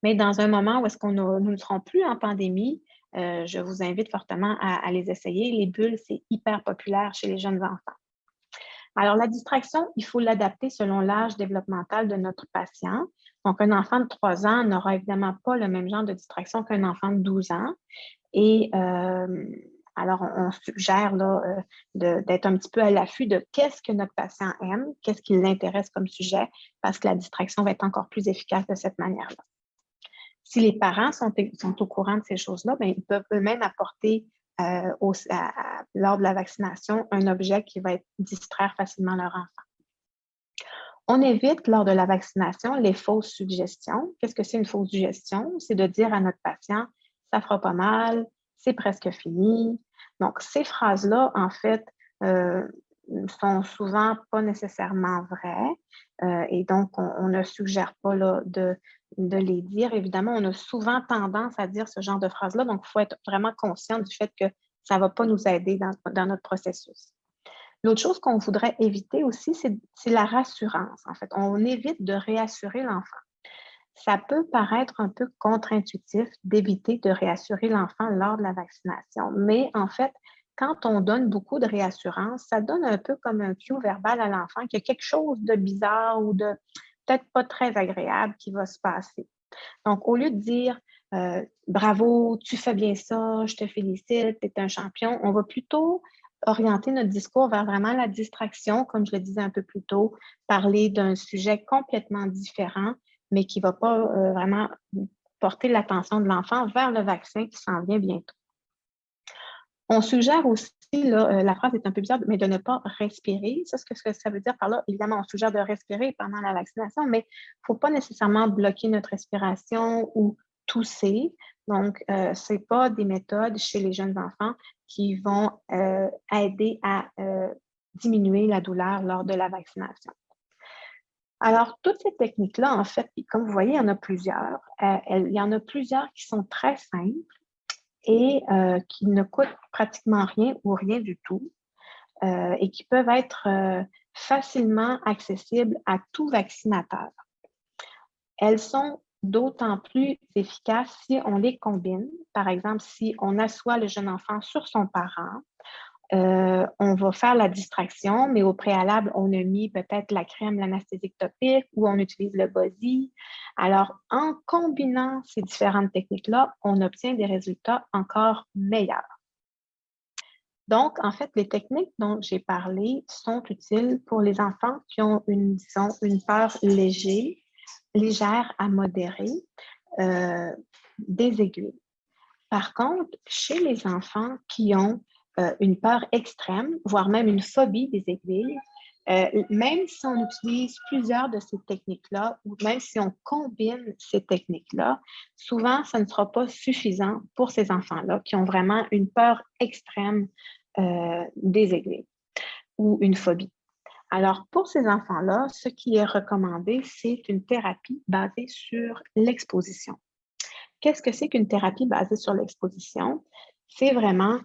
Mais dans un moment où est-ce nous ne serons plus en pandémie, je vous invite fortement à les essayer. Les bulles, c'est hyper populaire chez les jeunes enfants. Alors, la distraction, il faut l'adapter selon l'âge développemental de notre patient. Donc, un enfant de 3 ans n'aura évidemment pas le même genre de distraction qu'un enfant de 12 ans. Et alors, on suggère d'être un petit peu à l'affût de qu'est-ce que notre patient aime, qu'est-ce qui l'intéresse comme sujet, parce que la distraction va être encore plus efficace de cette manière-là. Si les parents sont au courant de ces choses-là, ils peuvent eux-mêmes apporter lors de la vaccination un objet qui va distraire facilement leur enfant. On évite lors de la vaccination les fausses suggestions. Qu'est-ce que c'est une fausse suggestion? C'est de dire à notre patient « ça fera pas mal »,« c'est presque fini ». Donc, ces phrases-là, en fait, sont souvent pas nécessairement vraies et donc on ne suggère pas là, de les dire. Évidemment, on a souvent tendance à dire ce genre de phrases-là, donc il faut être vraiment conscient du fait que ça ne va pas nous aider dans notre processus. L'autre chose qu'on voudrait éviter aussi, c'est la rassurance. En fait, on évite de réassurer l'enfant. Ça peut paraître un peu contre-intuitif d'éviter de réassurer l'enfant lors de la vaccination, mais en fait, quand on donne beaucoup de réassurance, ça donne un peu comme un cue verbal à l'enfant qu'il y a quelque chose de bizarre ou de peut-être pas très agréable qui va se passer. Donc, au lieu de dire bravo, tu fais bien ça, je te félicite, tu es un champion, on va plutôt orienter notre discours vers vraiment la distraction, comme je le disais un peu plus tôt, parler d'un sujet complètement différent, mais qui ne va pas vraiment porter l'attention de l'enfant vers le vaccin qui s'en vient bientôt. On suggère aussi, là, la phrase est un peu bizarre, mais de ne pas respirer. Ça, ce que ça veut dire par là, évidemment, on suggère de respirer pendant la vaccination, mais il ne faut pas nécessairement bloquer notre respiration ou tousser. Donc, ce n'est pas des méthodes chez les jeunes enfants qui vont aider à diminuer la douleur lors de la vaccination. Alors, toutes ces techniques-là, en fait, comme vous voyez, il y en a plusieurs. Il y en a plusieurs qui sont très simples et qui ne coûtent pratiquement rien ou rien du tout et qui peuvent être facilement accessibles à tout vaccinateur. Elles sont d'autant plus efficaces si on les combine. Par exemple, si on assoit le jeune enfant sur son parent, on va faire la distraction, mais au préalable, on a mis peut-être la crème, l'anesthésique topique ou on utilise le body. Alors, en combinant ces différentes techniques-là, on obtient des résultats encore meilleurs. Donc, en fait, les techniques dont j'ai parlé sont utiles pour les enfants qui ont une peur légère à modérée des aiguilles. Par contre, chez les enfants qui ont une peur extrême, voire même une phobie des aiguilles, même si on utilise plusieurs de ces techniques-là, ou même si on combine ces techniques-là, souvent, ça ne sera pas suffisant pour ces enfants-là qui ont vraiment une peur extrême des aiguilles ou une phobie. Alors, pour ces enfants-là, ce qui est recommandé, c'est une thérapie basée sur l'exposition. Qu'est-ce que c'est qu'une thérapie basée sur l'exposition? C'est vraiment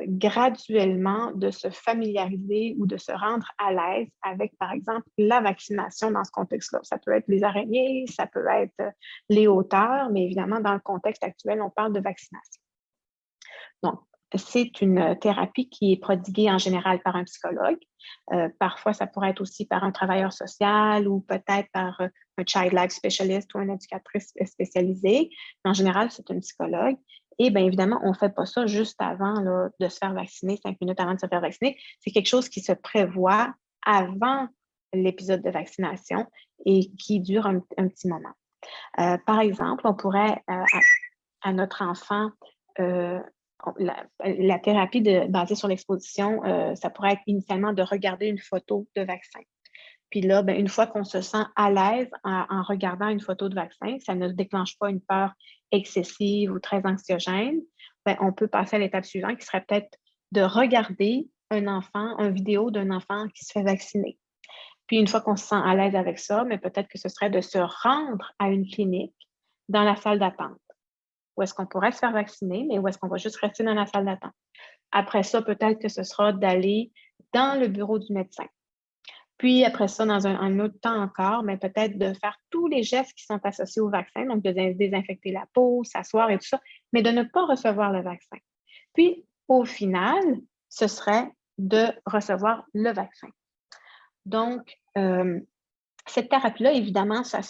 graduellement de se familiariser ou de se rendre à l'aise avec, par exemple, la vaccination dans ce contexte-là. Ça peut être les araignées, ça peut être les hauteurs, mais évidemment, dans le contexte actuel, on parle de vaccination. Donc, c'est une thérapie qui est prodiguée en général par un psychologue. Parfois, ça pourrait être aussi par un travailleur social ou peut-être par un child life specialist ou une éducatrice spécialisée. Mais en général, c'est un psychologue. Et bien évidemment, on ne fait pas ça juste avant là, de se faire vacciner, 5 minutes avant de se faire vacciner. C'est quelque chose qui se prévoit avant l'épisode de vaccination et qui dure un petit moment. Par exemple, on pourrait à notre enfant la thérapie basée sur l'exposition, ça pourrait être initialement de regarder une photo de vaccin. Puis là, une fois qu'on se sent à l'aise en regardant une photo de vaccin, ça ne déclenche pas une peur excessive ou très anxiogène, on peut passer à l'étape suivante qui serait peut-être de regarder une vidéo d'un enfant qui se fait vacciner. Puis une fois qu'on se sent à l'aise avec ça, mais peut-être que ce serait de se rendre à une clinique dans la salle d'attente. Où est-ce qu'on pourrait se faire vacciner, mais où est-ce qu'on va juste rester dans la salle d'attente. Après ça, peut-être que ce sera d'aller dans le bureau du médecin. Puis après ça, dans un autre temps encore, mais peut-être de faire tous les gestes qui sont associés au vaccin, donc de désinfecter la peau, s'asseoir et tout ça, mais de ne pas recevoir le vaccin. Puis, au final, ce serait de recevoir le vaccin. Donc, cette thérapie-là, évidemment, ça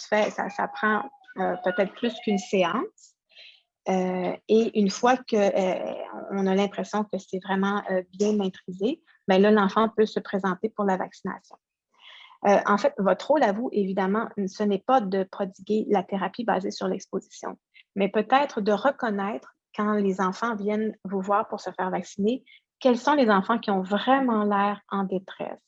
prend peut-être plus qu'une séance. Et une fois qu'on a l'impression que c'est vraiment bien maîtrisé, bien là, l'enfant peut se présenter pour la vaccination. En fait, votre rôle à vous, évidemment, ce n'est pas de prodiguer la thérapie basée sur l'exposition, mais peut-être de reconnaître quand les enfants viennent vous voir pour se faire vacciner, quels sont les enfants qui ont vraiment l'air en détresse,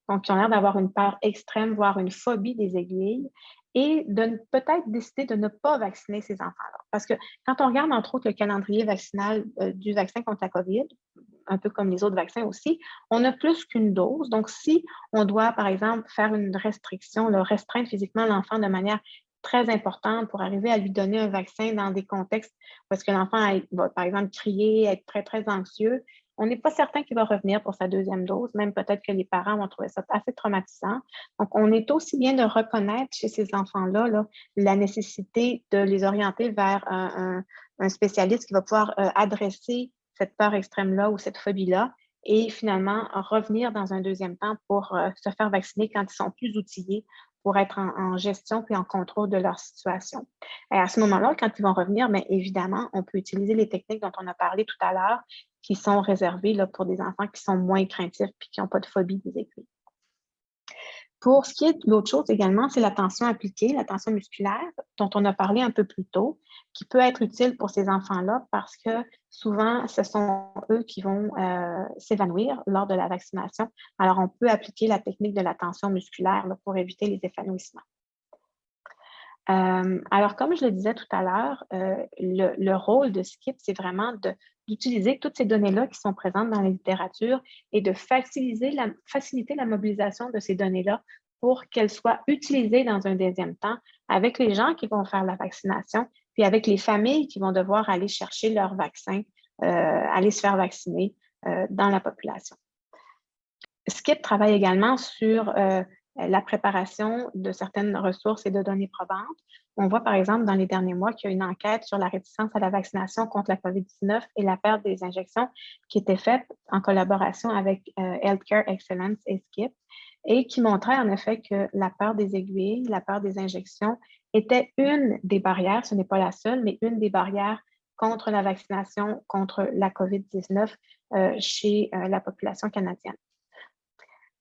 donc qui ont l'air d'avoir une peur extrême, voire une phobie des aiguilles, et de peut-être décider de ne pas vacciner ces enfants-là. Parce que quand on regarde, entre autres, le calendrier vaccinal du vaccin contre la COVID, un peu comme les autres vaccins aussi, on a plus qu'une dose. Donc, si on doit, par exemple, faire une restriction, restreindre physiquement l'enfant de manière très importante pour arriver à lui donner un vaccin dans des contextes où est-ce que l'enfant va, par exemple, crier, être très, très anxieux, On n'est pas certain qu'il va revenir pour sa deuxième dose, même peut-être que les parents vont trouver ça assez traumatisant. Donc, on est aussi bien de reconnaître chez ces enfants-là là, la nécessité de les orienter vers un spécialiste qui va pouvoir adresser cette peur extrême-là ou cette phobie-là et finalement revenir dans un deuxième temps pour se faire vacciner quand ils sont plus outillés pour être en gestion puis en contrôle de leur situation. Et à ce moment-là, quand ils vont revenir, bien évidemment, on peut utiliser les techniques dont on a parlé tout à l'heure qui sont réservées là, pour des enfants qui sont moins craintifs puis qui n'ont pas de phobie des aiguilles. Pour ce qui est de l'autre chose également, c'est la tension appliquée, la tension musculaire, dont on a parlé un peu plus tôt, qui peut être utile pour ces enfants-là parce que souvent, ce sont eux qui vont s'évanouir lors de la vaccination. Alors, on peut appliquer la technique de la tension musculaire là, pour éviter les évanouissements. Alors, comme je le disais tout à l'heure, le rôle de SCIP, c'est vraiment d'utiliser toutes ces données-là qui sont présentes dans la littérature et de faciliter la mobilisation de ces données-là pour qu'elles soient utilisées dans un deuxième temps avec les gens qui vont faire la vaccination, puis avec les familles qui vont devoir aller chercher leur vaccin, aller se faire vacciner dans la population. SCIP travaille également sur la préparation de certaines ressources et de données probantes. On voit par exemple dans les derniers mois qu'il y a une enquête sur la réticence à la vaccination contre la COVID-19 et la perte des injections qui était faite en collaboration avec Healthcare Excellence et SCIP et qui montrait en effet que la peur des aiguilles, la peur des injections était une des barrières, ce n'est pas la seule, mais une des barrières contre la vaccination contre la COVID-19 chez la population canadienne.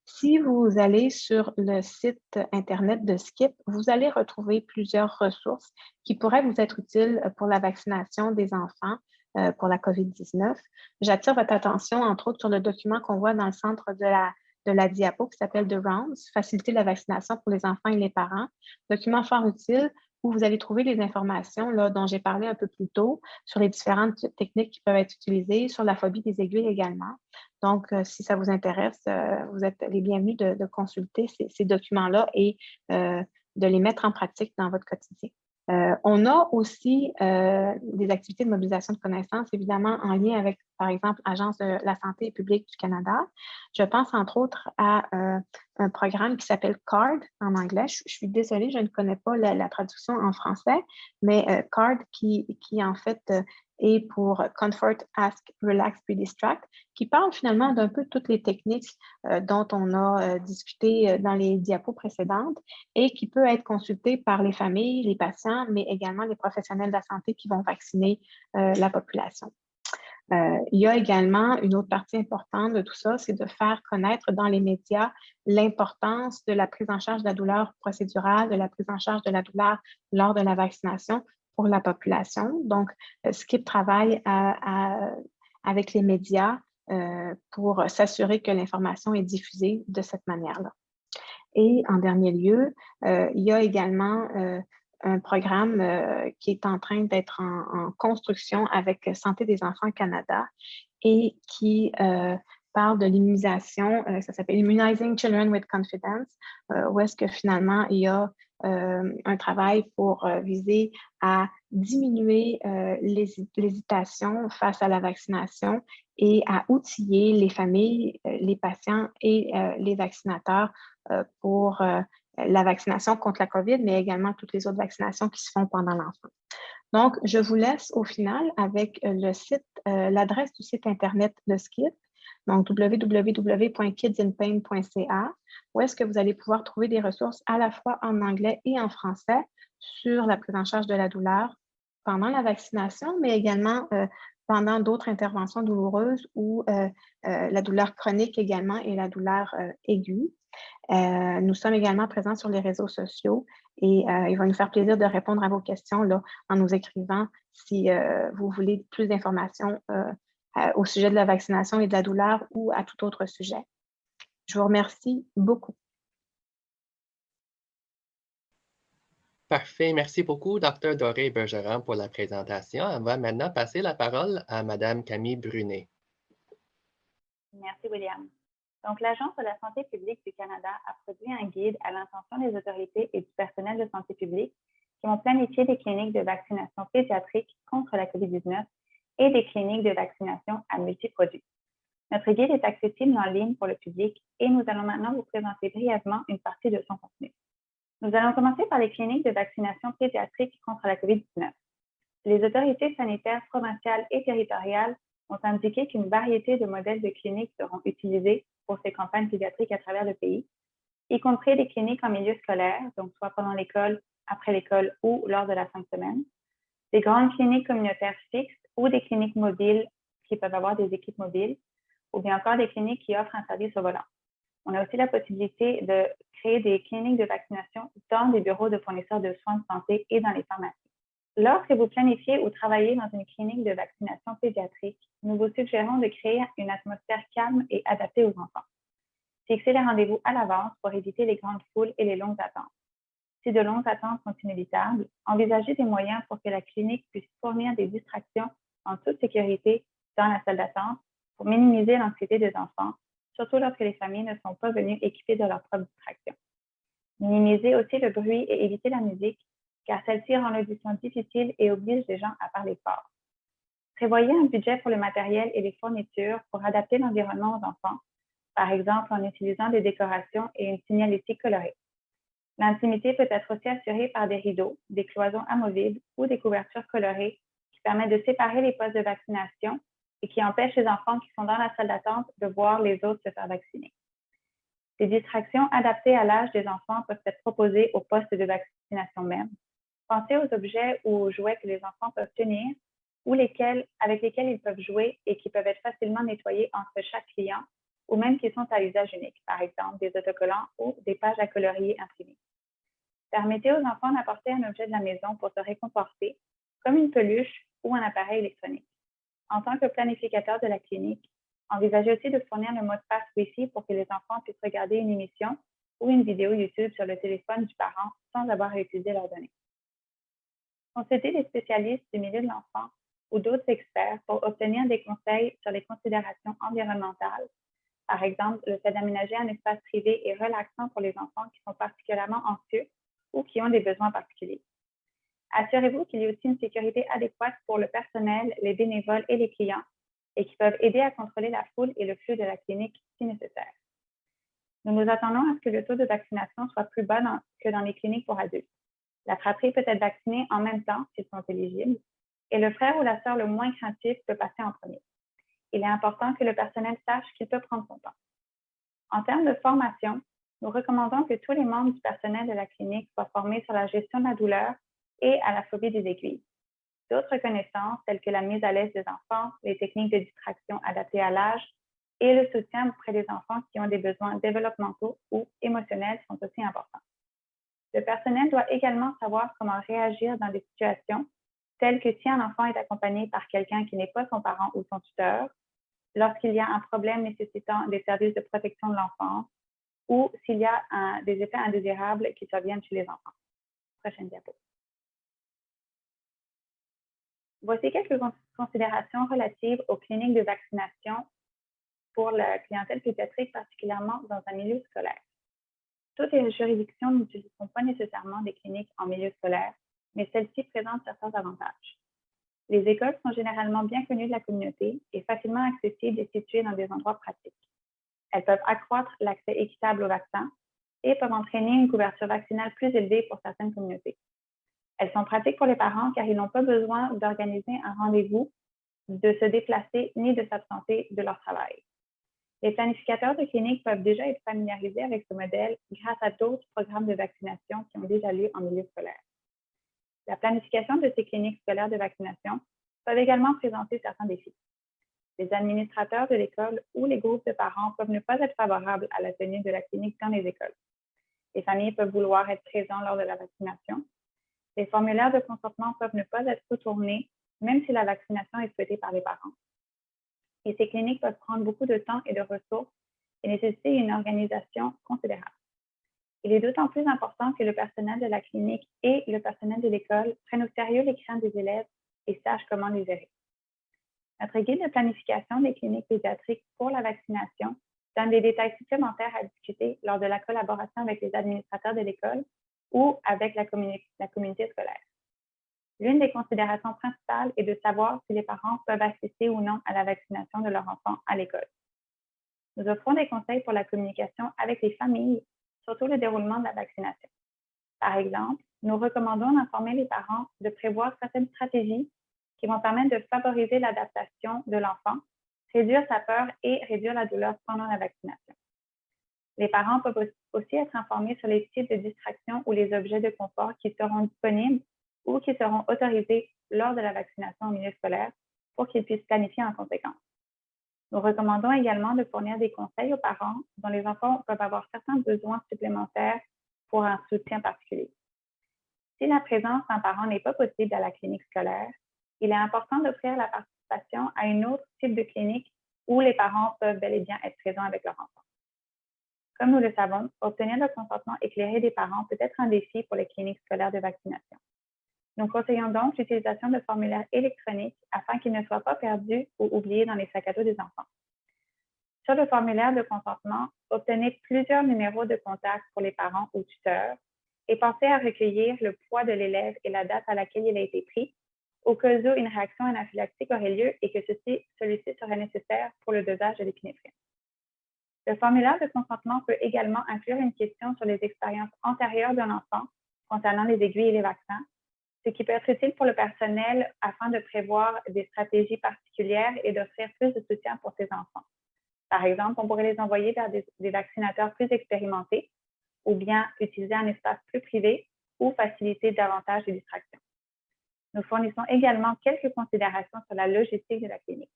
Si vous allez sur le site Internet de SCIP, vous allez retrouver plusieurs ressources qui pourraient vous être utiles pour la vaccination des enfants pour la COVID-19. J'attire votre attention, entre autres, sur le document qu'on voit dans le centre de la diapo qui s'appelle The Rounds, Faciliter la vaccination pour les enfants et les parents. Document fort utile où vous allez trouver les informations là, dont j'ai parlé un peu plus tôt sur les différentes techniques qui peuvent être utilisées, sur la phobie des aiguilles également. Donc, si ça vous intéresse, vous êtes les bienvenus de consulter ces documents-là et de les mettre en pratique dans votre quotidien. On a aussi des activités de mobilisation de connaissances, évidemment, en lien avec, par exemple, l'Agence de la santé publique du Canada. Je pense, entre autres, à un programme qui s'appelle CARD en anglais. Je suis désolée, je ne connais pas la traduction en français, mais CARD qui en fait, est pour Comfort, Ask, Relax, Puis Distract, qui parle finalement d'un peu toutes les techniques dont on a discuté dans les diapos précédentes et qui peut être consulté par les familles, les patients, mais également les professionnels de la santé qui vont vacciner la population. Il y a également une autre partie importante de tout ça, c'est de faire connaître dans les médias l'importance de la prise en charge de la douleur procédurale, de la prise en charge de la douleur lors de la vaccination pour la population. Donc, SCIP travaille avec les médias pour s'assurer que l'information est diffusée de cette manière-là. Et en dernier lieu, il y a également un programme qui est en train d'être en construction avec Santé des enfants Canada et qui parle de l'immunisation. Ça s'appelle Immunizing Children with Confidence, où est-ce que finalement il y a un travail pour viser à diminuer l'hésitation face à la vaccination et à outiller les familles, les patients et les vaccinateurs pour la vaccination contre la COVID, mais également toutes les autres vaccinations qui se font pendant l'enfance. Donc, je vous laisse au final avec le site, l'adresse du site Internet de SCIP, donc www.kidsinpain.ca, où est-ce que vous allez pouvoir trouver des ressources à la fois en anglais et en français sur la prise en charge de la douleur pendant la vaccination, mais également pendant d'autres interventions douloureuses ou la douleur chronique également et la douleur aiguë. Nous sommes également présents sur les réseaux sociaux et il va nous faire plaisir de répondre à vos questions là, en nous écrivant si vous voulez plus d'informations au sujet de la vaccination et de la douleur ou à tout autre sujet. Je vous remercie beaucoup. Parfait. Merci beaucoup, Dr. Dorée Bergeron, pour la présentation. On va maintenant passer la parole à Mme Camille Brunet. Merci, William. Donc, l'Agence de la santé publique du Canada a produit un guide à l'intention des autorités et du personnel de santé publique qui ont planifié des cliniques de vaccination pédiatrique contre la COVID-19 et des cliniques de vaccination à multiproduits. Notre guide est accessible en ligne pour le public et nous allons maintenant vous présenter brièvement une partie de son contenu. Nous allons commencer par les cliniques de vaccination pédiatrique contre la COVID-19. Les autorités sanitaires provinciales et territoriales ont indiqué qu'une variété de modèles de cliniques seront utilisés pour ces campagnes pédiatriques à travers le pays, y compris des cliniques en milieu scolaire, donc soit pendant l'école, après l'école ou lors de la fin de semaine, des grandes cliniques communautaires fixes ou des cliniques mobiles qui peuvent avoir des équipes mobiles, ou bien encore des cliniques qui offrent un service au volant. On a aussi la possibilité de créer des cliniques de vaccination dans des bureaux de fournisseurs de soins de santé et dans les pharmacies. Lorsque vous planifiez ou travaillez dans une clinique de vaccination pédiatrique, nous vous suggérons de créer une atmosphère calme et adaptée aux enfants. Fixez les rendez-vous à l'avance pour éviter les grandes foules et les longues attentes. Si de longues attentes sont inévitables, envisagez des moyens pour que la clinique puisse fournir des distractions en toute sécurité dans la salle d'attente pour minimiser l'anxiété des enfants, surtout lorsque les familles ne sont pas venues équipées de leur propre distraction. Minimisez aussi le bruit et évitez la musique, car celle-ci rend l'audition difficile et oblige les gens à parler fort. Prévoyez un budget pour le matériel et les fournitures pour adapter l'environnement aux enfants, par exemple en utilisant des décorations et une signalétique colorée. L'intimité peut être aussi assurée par des rideaux, des cloisons amovibles ou des couvertures colorées qui permettent de séparer les postes de vaccination et qui empêchent les enfants qui sont dans la salle d'attente de voir les autres se faire vacciner. Des distractions adaptées à l'âge des enfants peuvent être proposées au poste de vaccination même. Pensez aux objets ou aux jouets que les enfants peuvent tenir ou avec lesquels ils peuvent jouer et qui peuvent être facilement nettoyés entre chaque client ou même qui sont à usage unique, par exemple des autocollants ou des pages à colorier imprimées. Permettez aux enfants d'apporter un objet de la maison pour se réconforter, comme une peluche ou un appareil électronique. En tant que planificateur de la clinique, envisagez aussi de fournir le mot de passe Wi-Fi pour que les enfants puissent regarder une émission ou une vidéo YouTube sur le téléphone du parent sans avoir à utiliser leurs données. Consultez des spécialistes du milieu de l'enfant ou d'autres experts pour obtenir des conseils sur les considérations environnementales. Par exemple, le fait d'aménager un espace privé et relaxant pour les enfants qui sont particulièrement anxieux ou qui ont des besoins particuliers. Assurez-vous qu'il y ait aussi une sécurité adéquate pour le personnel, les bénévoles et les clients et qui peuvent aider à contrôler la foule et le flux de la clinique si nécessaire. Nous nous attendons à ce que le taux de vaccination soit plus bas que dans les cliniques pour adultes. La fratrie peut être vaccinée en même temps s'ils sont éligibles et le frère ou la sœur le moins craintif peut passer en premier. Il est important que le personnel sache qu'il peut prendre son temps. En termes de formation, nous recommandons que tous les membres du personnel de la clinique soient formés sur la gestion de la douleur et à la phobie des aiguilles. D'autres connaissances, telles que la mise à l'aise des enfants, les techniques de distraction adaptées à l'âge et le soutien auprès des enfants qui ont des besoins développementaux ou émotionnels sont aussi importants. Le personnel doit également savoir comment réagir dans des situations telles que si un enfant est accompagné par quelqu'un qui n'est pas son parent ou son tuteur, lorsqu'il y a un problème nécessitant des services de protection de l'enfance ou s'il y a des effets indésirables qui surviennent chez les enfants. Prochaine diapo. Voici quelques considérations relatives aux cliniques de vaccination pour la clientèle pédiatrique, particulièrement dans un milieu scolaire. Toutes les juridictions n'utiliseront pas nécessairement des cliniques en milieu scolaire, mais celles-ci présentent certains avantages. Les écoles sont généralement bien connues de la communauté et facilement accessibles et situées dans des endroits pratiques. Elles peuvent accroître l'accès équitable aux vaccins et peuvent entraîner une couverture vaccinale plus élevée pour certaines communautés. Elles sont pratiques pour les parents car ils n'ont pas besoin d'organiser un rendez-vous, de se déplacer ni de s'absenter de leur travail. Les planificateurs de cliniques peuvent déjà être familiarisés avec ce modèle grâce à d'autres programmes de vaccination qui ont déjà lieu en milieu scolaire. La planification de ces cliniques scolaires de vaccination peuvent également présenter certains défis. Les administrateurs de l'école ou les groupes de parents peuvent ne pas être favorables à la tenue de la clinique dans les écoles. Les familles peuvent vouloir être présentes lors de la vaccination. Les formulaires de consentement peuvent ne pas être retournés, même si la vaccination est souhaitée par les parents. Et ces cliniques peuvent prendre beaucoup de temps et de ressources et nécessiter une organisation considérable. Il est d'autant plus important que le personnel de la clinique et le personnel de l'école prennent au sérieux les craintes des élèves et sachent comment les gérer. Notre guide de planification des cliniques pédiatriques pour la vaccination donne des détails supplémentaires à discuter lors de la collaboration avec les administrateurs de l'école ou avec la communauté scolaire. L'une des considérations principales est de savoir si les parents peuvent assister ou non à la vaccination de leur enfant à l'école. Nous offrons des conseils pour la communication avec les familles, surtout le déroulement de la vaccination. Par exemple, nous recommandons d'informer les parents de prévoir certaines stratégies qui vont permettre de favoriser l'adaptation de l'enfant, réduire sa peur et réduire la douleur pendant la vaccination. Les parents peuvent aussi être informés sur les types de distractions ou les objets de confort qui seront disponibles ou qui seront autorisés lors de la vaccination au milieu scolaire pour qu'ils puissent planifier en conséquence. Nous recommandons également de fournir des conseils aux parents dont les enfants peuvent avoir certains besoins supplémentaires pour un soutien particulier. Si la présence d'un parent n'est pas possible à la clinique scolaire, il est important d'offrir la participation à un autre type de clinique où les parents peuvent bel et bien être présents avec leur enfant. Comme nous le savons, obtenir le consentement éclairé des parents peut être un défi pour les cliniques scolaires de vaccination. Nous conseillons donc l'utilisation de formulaires électroniques afin qu'ils ne soient pas perdus ou oubliés dans les sacs à dos des enfants. Sur le formulaire de consentement, obtenez plusieurs numéros de contact pour les parents ou tuteurs et pensez à recueillir le poids de l'élève et la date à laquelle il a été pris, au cas où une réaction anaphylactique aurait lieu et que celui-ci serait nécessaire pour le dosage de l'épinéphrine. Le formulaire de consentement peut également inclure une question sur les expériences antérieures d'un enfant concernant les aiguilles et les vaccins, ce qui peut être utile pour le personnel afin de prévoir des stratégies particulières et d'offrir plus de soutien pour ces enfants. Par exemple, on pourrait les envoyer vers des vaccinateurs plus expérimentés ou bien utiliser un espace plus privé ou faciliter davantage les distractions. Nous fournissons également quelques considérations sur la logistique de la clinique.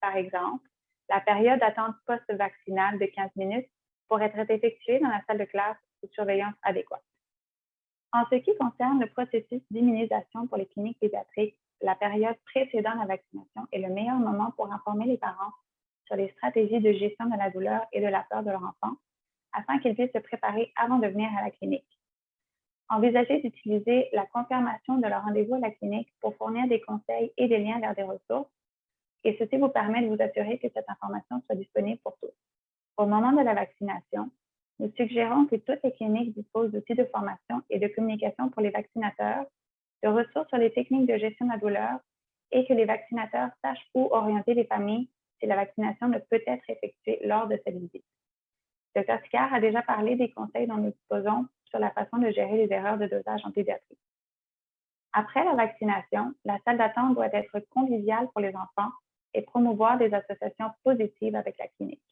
Par exemple, la période d'attente post-vaccinale de 15 minutes pourrait être effectuée dans la salle de classe sous surveillance adéquate. En ce qui concerne le processus d'immunisation pour les cliniques pédiatriques, la période précédant la vaccination est le meilleur moment pour informer les parents sur les stratégies de gestion de la douleur et de la peur de leur enfant, afin qu'ils puissent se préparer avant de venir à la clinique. Envisagez d'utiliser la confirmation de leur rendez-vous à la clinique pour fournir des conseils et des liens vers des ressources, et ceci vous permet de vous assurer que cette information soit disponible pour tous. Au moment de la vaccination, nous suggérons que toutes les cliniques disposent d'outils de formation et de communication pour les vaccinateurs, de ressources sur les techniques de gestion de la douleur et que les vaccinateurs sachent où orienter les familles si la vaccination ne peut être effectuée lors de cette visite. Dr. Sicard a déjà parlé des conseils dont nous disposons sur la façon de gérer les erreurs de dosage en pédiatrie. Après la vaccination, la salle d'attente doit être conviviale pour les enfants et promouvoir des associations positives avec la clinique.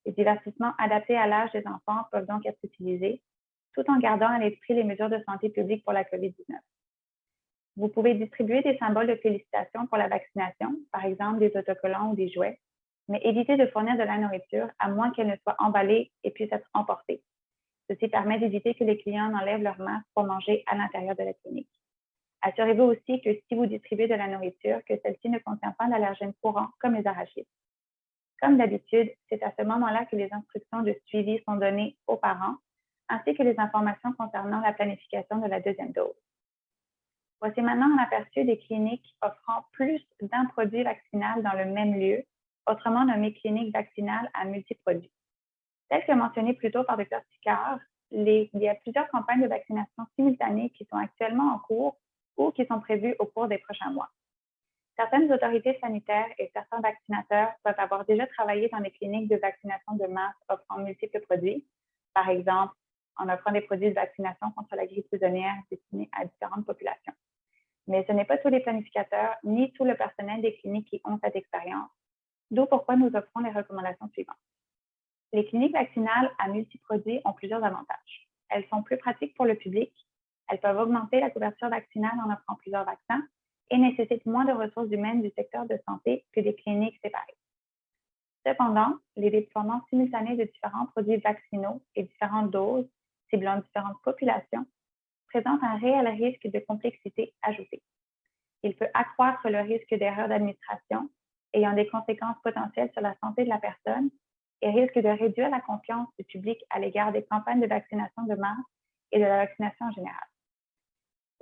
Les divertissements adaptés à l'âge des enfants peuvent donc être utilisés, tout en gardant à l'esprit les mesures de santé publique pour la COVID-19. Vous pouvez distribuer des symboles de félicitations pour la vaccination, par exemple des autocollants ou des jouets, mais évitez de fournir de la nourriture à moins qu'elle ne soit emballée et puisse être emportée. Ceci permet d'éviter que les clients n'enlèvent leur masque pour manger à l'intérieur de la clinique. Assurez-vous aussi que si vous distribuez de la nourriture, que celle-ci ne contient pas d'allergènes courants comme les arachides. Comme d'habitude, c'est à ce moment-là que les instructions de suivi sont données aux parents, ainsi que les informations concernant la planification de la deuxième dose. Voici maintenant un aperçu des cliniques offrant plus d'un produit vaccinal dans le même lieu, autrement nommé clinique vaccinale à multiproduits. Tel que mentionné plus tôt par Dr. Sicard, il y a plusieurs campagnes de vaccination simultanées qui sont actuellement en cours ou qui sont prévues au cours des prochains mois. Certaines autorités sanitaires et certains vaccinateurs peuvent avoir déjà travaillé dans des cliniques de vaccination de masse offrant multiples produits, par exemple en offrant des produits de vaccination contre la grippe saisonnière destinés à différentes populations. Mais ce n'est pas tous les planificateurs ni tout le personnel des cliniques qui ont cette expérience, d'où pourquoi nous offrons les recommandations suivantes. Les cliniques vaccinales à multiproduits ont plusieurs avantages. Elles sont plus pratiques pour le public, elles peuvent augmenter la couverture vaccinale en offrant plusieurs vaccins et nécessitent moins de ressources humaines du secteur de santé que des cliniques séparées. Cependant, les déploiements simultanés de différents produits vaccinaux et différentes doses ciblant différentes populations présentent un réel risque de complexité ajoutée. Il peut accroître le risque d'erreurs d'administration ayant des conséquences potentielles sur la santé de la personne et risque de réduire la confiance du public à l'égard des campagnes de vaccination de masse et de la vaccination en général.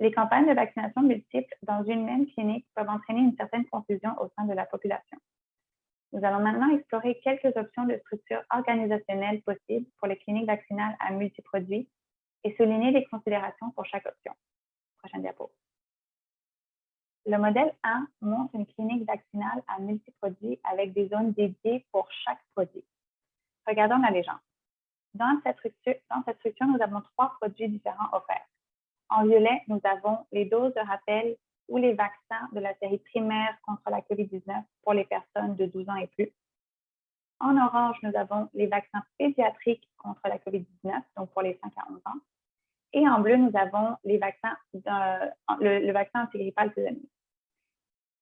Les campagnes de vaccination multiples dans une même clinique peuvent entraîner une certaine confusion au sein de la population. Nous allons maintenant explorer quelques options de structure organisationnelle possibles pour les cliniques vaccinales à multiproduits et souligner les considérations pour chaque option. Prochaine diapo. Le modèle 1 montre une clinique vaccinale à multiproduits avec des zones dédiées pour chaque produit. Regardons la légende. Dans cette structure, nous avons 3 produits différents offerts. En violet, nous avons les doses de rappel ou les vaccins de la série primaire contre la COVID-19 pour les personnes de 12 ans et plus. En orange, nous avons les vaccins pédiatriques contre la COVID-19, donc pour les 5 à 11 ans. Et en bleu, nous avons les vaccins le vaccin antigrippal saisonnier.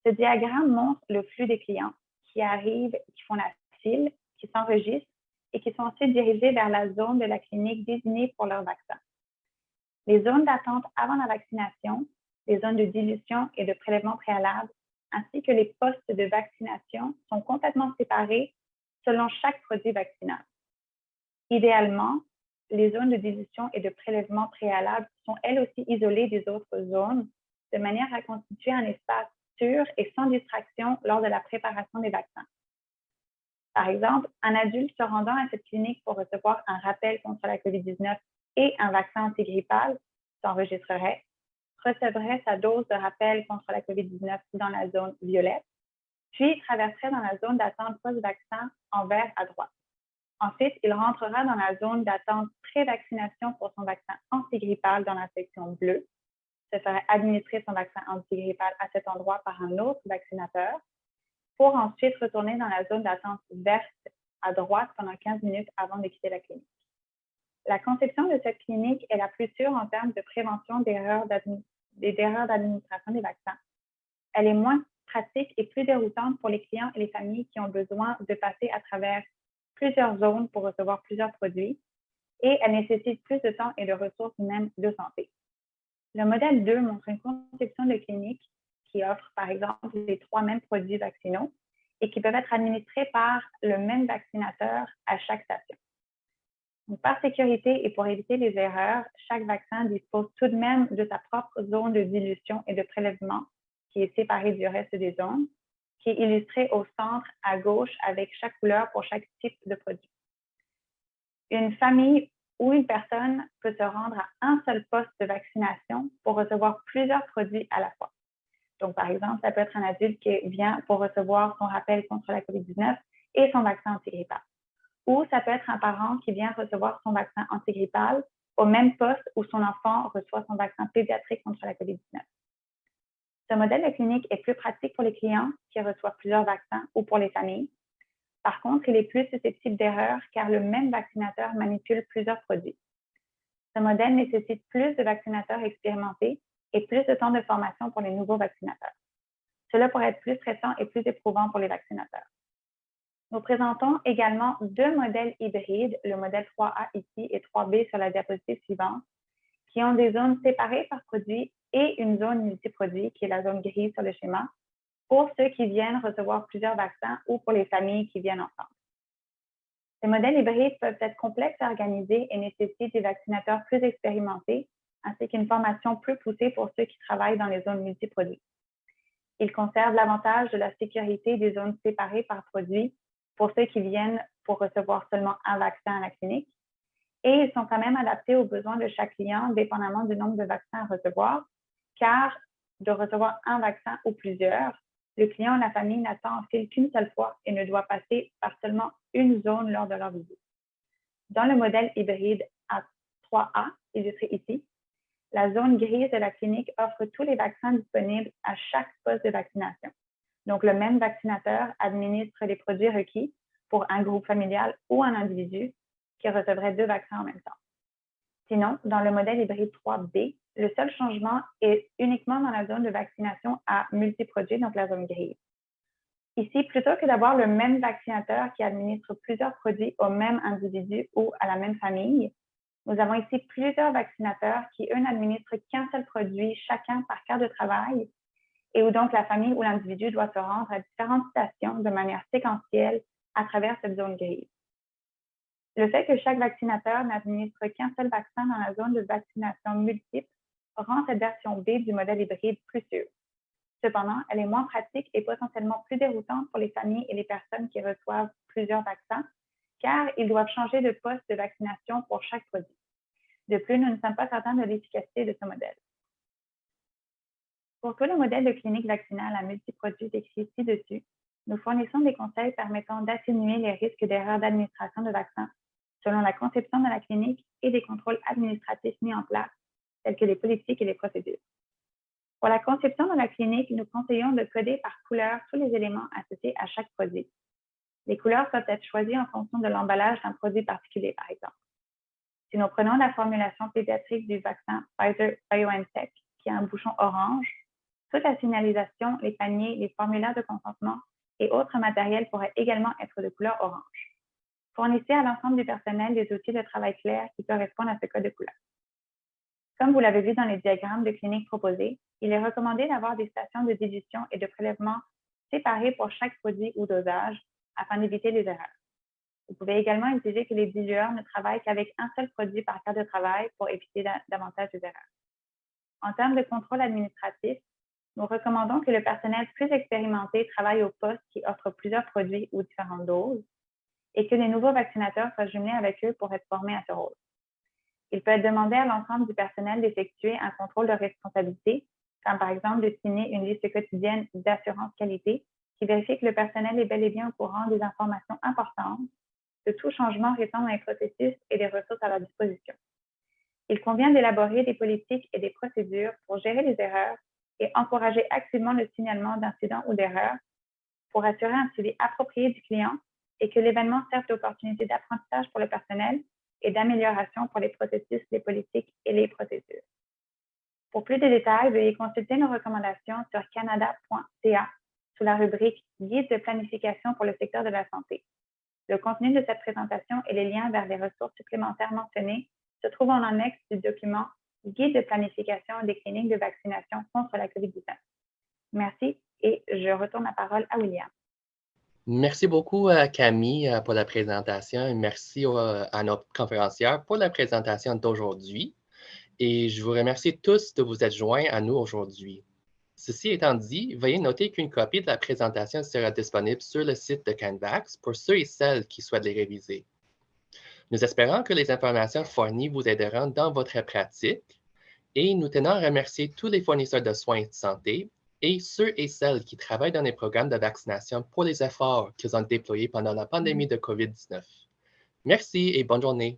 Ce diagramme montre le flux des clients qui arrivent, qui font la file, qui s'enregistrent et qui sont ensuite dirigés vers la zone de la clinique désignée pour leur vaccin. Les zones d'attente avant la vaccination, les zones de dilution et de prélèvement préalable, ainsi que les postes de vaccination sont complètement séparés selon chaque produit vaccinal. Idéalement, les zones de dilution et de prélèvement préalable sont elles aussi isolées des autres zones de manière à constituer un espace sûr et sans distraction lors de la préparation des vaccins. Par exemple, un adulte se rendant à cette clinique pour recevoir un rappel contre la COVID-19 et un vaccin antigrippal s'enregistrerait, recevrait sa dose de rappel contre la COVID-19 dans la zone violette, puis traverserait dans la zone d'attente post-vaccin en vert à droite. Ensuite, il rentrera dans la zone d'attente pré-vaccination pour son vaccin antigrippal dans la section bleue, se ferait administrer son vaccin antigrippal à cet endroit par un autre vaccinateur, pour ensuite retourner dans la zone d'attente verte à droite pendant 15 minutes avant de quitter la clinique. La conception de cette clinique est la plus sûre en termes de prévention d'erreurs d'administration des vaccins. Elle est moins pratique et plus déroutante pour les clients et les familles qui ont besoin de passer à travers plusieurs zones pour recevoir plusieurs produits et elle nécessite plus de temps et de ressources humaines de santé. Le modèle 2 montre une conception de clinique qui offre, par exemple, les 3 mêmes produits vaccinaux et qui peuvent être administrés par le même vaccinateur à chaque station. Donc, par sécurité et pour éviter les erreurs, chaque vaccin dispose tout de même de sa propre zone de dilution et de prélèvement qui est séparée du reste des zones, qui est illustrée au centre à gauche avec chaque couleur pour chaque type de produit. Une famille ou une personne peut se rendre à un seul poste de vaccination pour recevoir plusieurs produits à la fois. Donc, par exemple, ça peut être un adulte qui vient pour recevoir son rappel contre la COVID-19 et son vaccin antigrippal. Ou ça peut être un parent qui vient recevoir son vaccin antigrippal au même poste où son enfant reçoit son vaccin pédiatrique contre la COVID-19. Ce modèle de clinique est plus pratique pour les clients qui reçoivent plusieurs vaccins ou pour les familles. Par contre, il est plus susceptible d'erreurs car le même vaccinateur manipule plusieurs produits. Ce modèle nécessite plus de vaccinateurs expérimentés et plus de temps de formation pour les nouveaux vaccinateurs. Cela pourrait être plus stressant et plus éprouvant pour les vaccinateurs. Nous présentons également 2 modèles hybrides, le modèle 3A ici et 3B sur la diapositive suivante, qui ont des zones séparées par produit et une zone multiproduit, qui est la zone grise sur le schéma, pour ceux qui viennent recevoir plusieurs vaccins ou pour les familles qui viennent ensemble. Ces modèles hybrides peuvent être complexes à organiser et nécessitent des vaccinateurs plus expérimentés, ainsi qu'une formation plus poussée pour ceux qui travaillent dans les zones multiproduits. Ils conservent l'avantage de la sécurité des zones séparées par produit pour ceux qui viennent pour recevoir seulement un vaccin à la clinique, et ils sont quand même adaptés aux besoins de chaque client, dépendamment du nombre de vaccins à recevoir, car de recevoir un vaccin ou plusieurs, le client ou la famille n'attend en file qu'une seule fois et ne doit passer par seulement une zone lors de leur visite. Dans le modèle hybride A3A, illustré ici, la zone grise de la clinique offre tous les vaccins disponibles à chaque poste de vaccination. Donc, le même vaccinateur administre les produits requis pour un groupe familial ou un individu qui recevrait 2 vaccins en même temps. Sinon, dans le modèle hybride 3B, le seul changement est uniquement dans la zone de vaccination à multiproduits, donc la zone grise. Ici, plutôt que d'avoir le même vaccinateur qui administre plusieurs produits au même individu ou à la même famille, nous avons ici plusieurs vaccinateurs qui, eux, n'administrent qu'un seul produit chacun par quart de travail et où donc la famille ou l'individu doit se rendre à différentes stations de manière séquentielle à travers cette zone grise. Le fait que chaque vaccinateur n'administre qu'un seul vaccin dans la zone de vaccination multiple rend cette version B du modèle hybride plus sûre. Cependant, elle est moins pratique et potentiellement plus déroutante pour les familles et les personnes qui reçoivent plusieurs vaccins, car ils doivent changer de poste de vaccination pour chaque produit. De plus, nous ne sommes pas certains de l'efficacité de ce modèle. Pour tous les modèles de clinique vaccinale à multiproduits décrits ci-dessus, Nous fournissons des conseils permettant d'atténuer les risques d'erreurs d'administration de vaccins selon la conception de la clinique et des contrôles administratifs mis en place, tels que les politiques et les procédures. Pour la conception de la clinique, nous conseillons de coder par couleur tous les éléments associés à chaque produit. Les couleurs peuvent être choisies en fonction de l'emballage d'un produit particulier, par exemple. Si nous prenons la formulation pédiatrique du vaccin Pfizer-BioNTech, qui a un bouchon orange, toute la signalisation, les paniers, les formulaires de consentement et autres matériels pourraient également être de couleur orange. Fournissez à l'ensemble du personnel des outils de travail clairs qui correspondent à ce code de couleur. Comme vous l'avez vu dans les diagrammes de clinique proposés, il est recommandé d'avoir des stations de dilution et de prélèvement séparées pour chaque produit ou dosage afin d'éviter les erreurs. Vous pouvez également exiger que les dilueurs ne travaillent qu'avec un seul produit par carte de travail pour éviter davantage des erreurs. En termes de contrôle administratif, nous recommandons que le personnel plus expérimenté travaille au poste qui offre plusieurs produits ou différentes doses et que les nouveaux vaccinateurs soient jumelés avec eux pour être formés à ce rôle. Il peut être demandé à l'ensemble du personnel d'effectuer un contrôle de responsabilité, comme par exemple de signer une liste quotidienne d'assurance qualité qui vérifie que le personnel est bel et bien au courant des informations importantes, de tout changement récent dans les processus et des ressources à leur disposition. Il convient d'élaborer des politiques et des procédures pour gérer les erreurs et encourager activement le signalement d'incidents ou d'erreurs pour assurer un suivi approprié du client et que l'événement serve d'opportunité d'apprentissage pour le personnel et d'amélioration pour les processus, les politiques et les procédures. Pour plus de détails, veuillez consulter nos recommandations sur canada.ca sous la rubrique « Guide de planification pour le secteur de la santé ». Le contenu de cette présentation et les liens vers les ressources supplémentaires mentionnées se trouvent en annexe du document « Guide de planification des cliniques de vaccination contre la COVID-19 ». Merci et je retourne la parole à William. Merci beaucoup, Camille, pour la présentation et merci à notre conférencière pour la présentation d'aujourd'hui. Et je vous remercie tous de vous être joints à nous aujourd'hui. Ceci étant dit, veuillez noter qu'une copie de la présentation sera disponible sur le site de Canvax pour ceux et celles qui souhaitent les réviser. Nous espérons que les informations fournies vous aideront dans votre pratique et nous tenons à remercier tous les fournisseurs de soins de santé et ceux et celles qui travaillent dans les programmes de vaccination pour les efforts qu'ils ont déployés pendant la pandémie de COVID-19. Merci et bonne journée.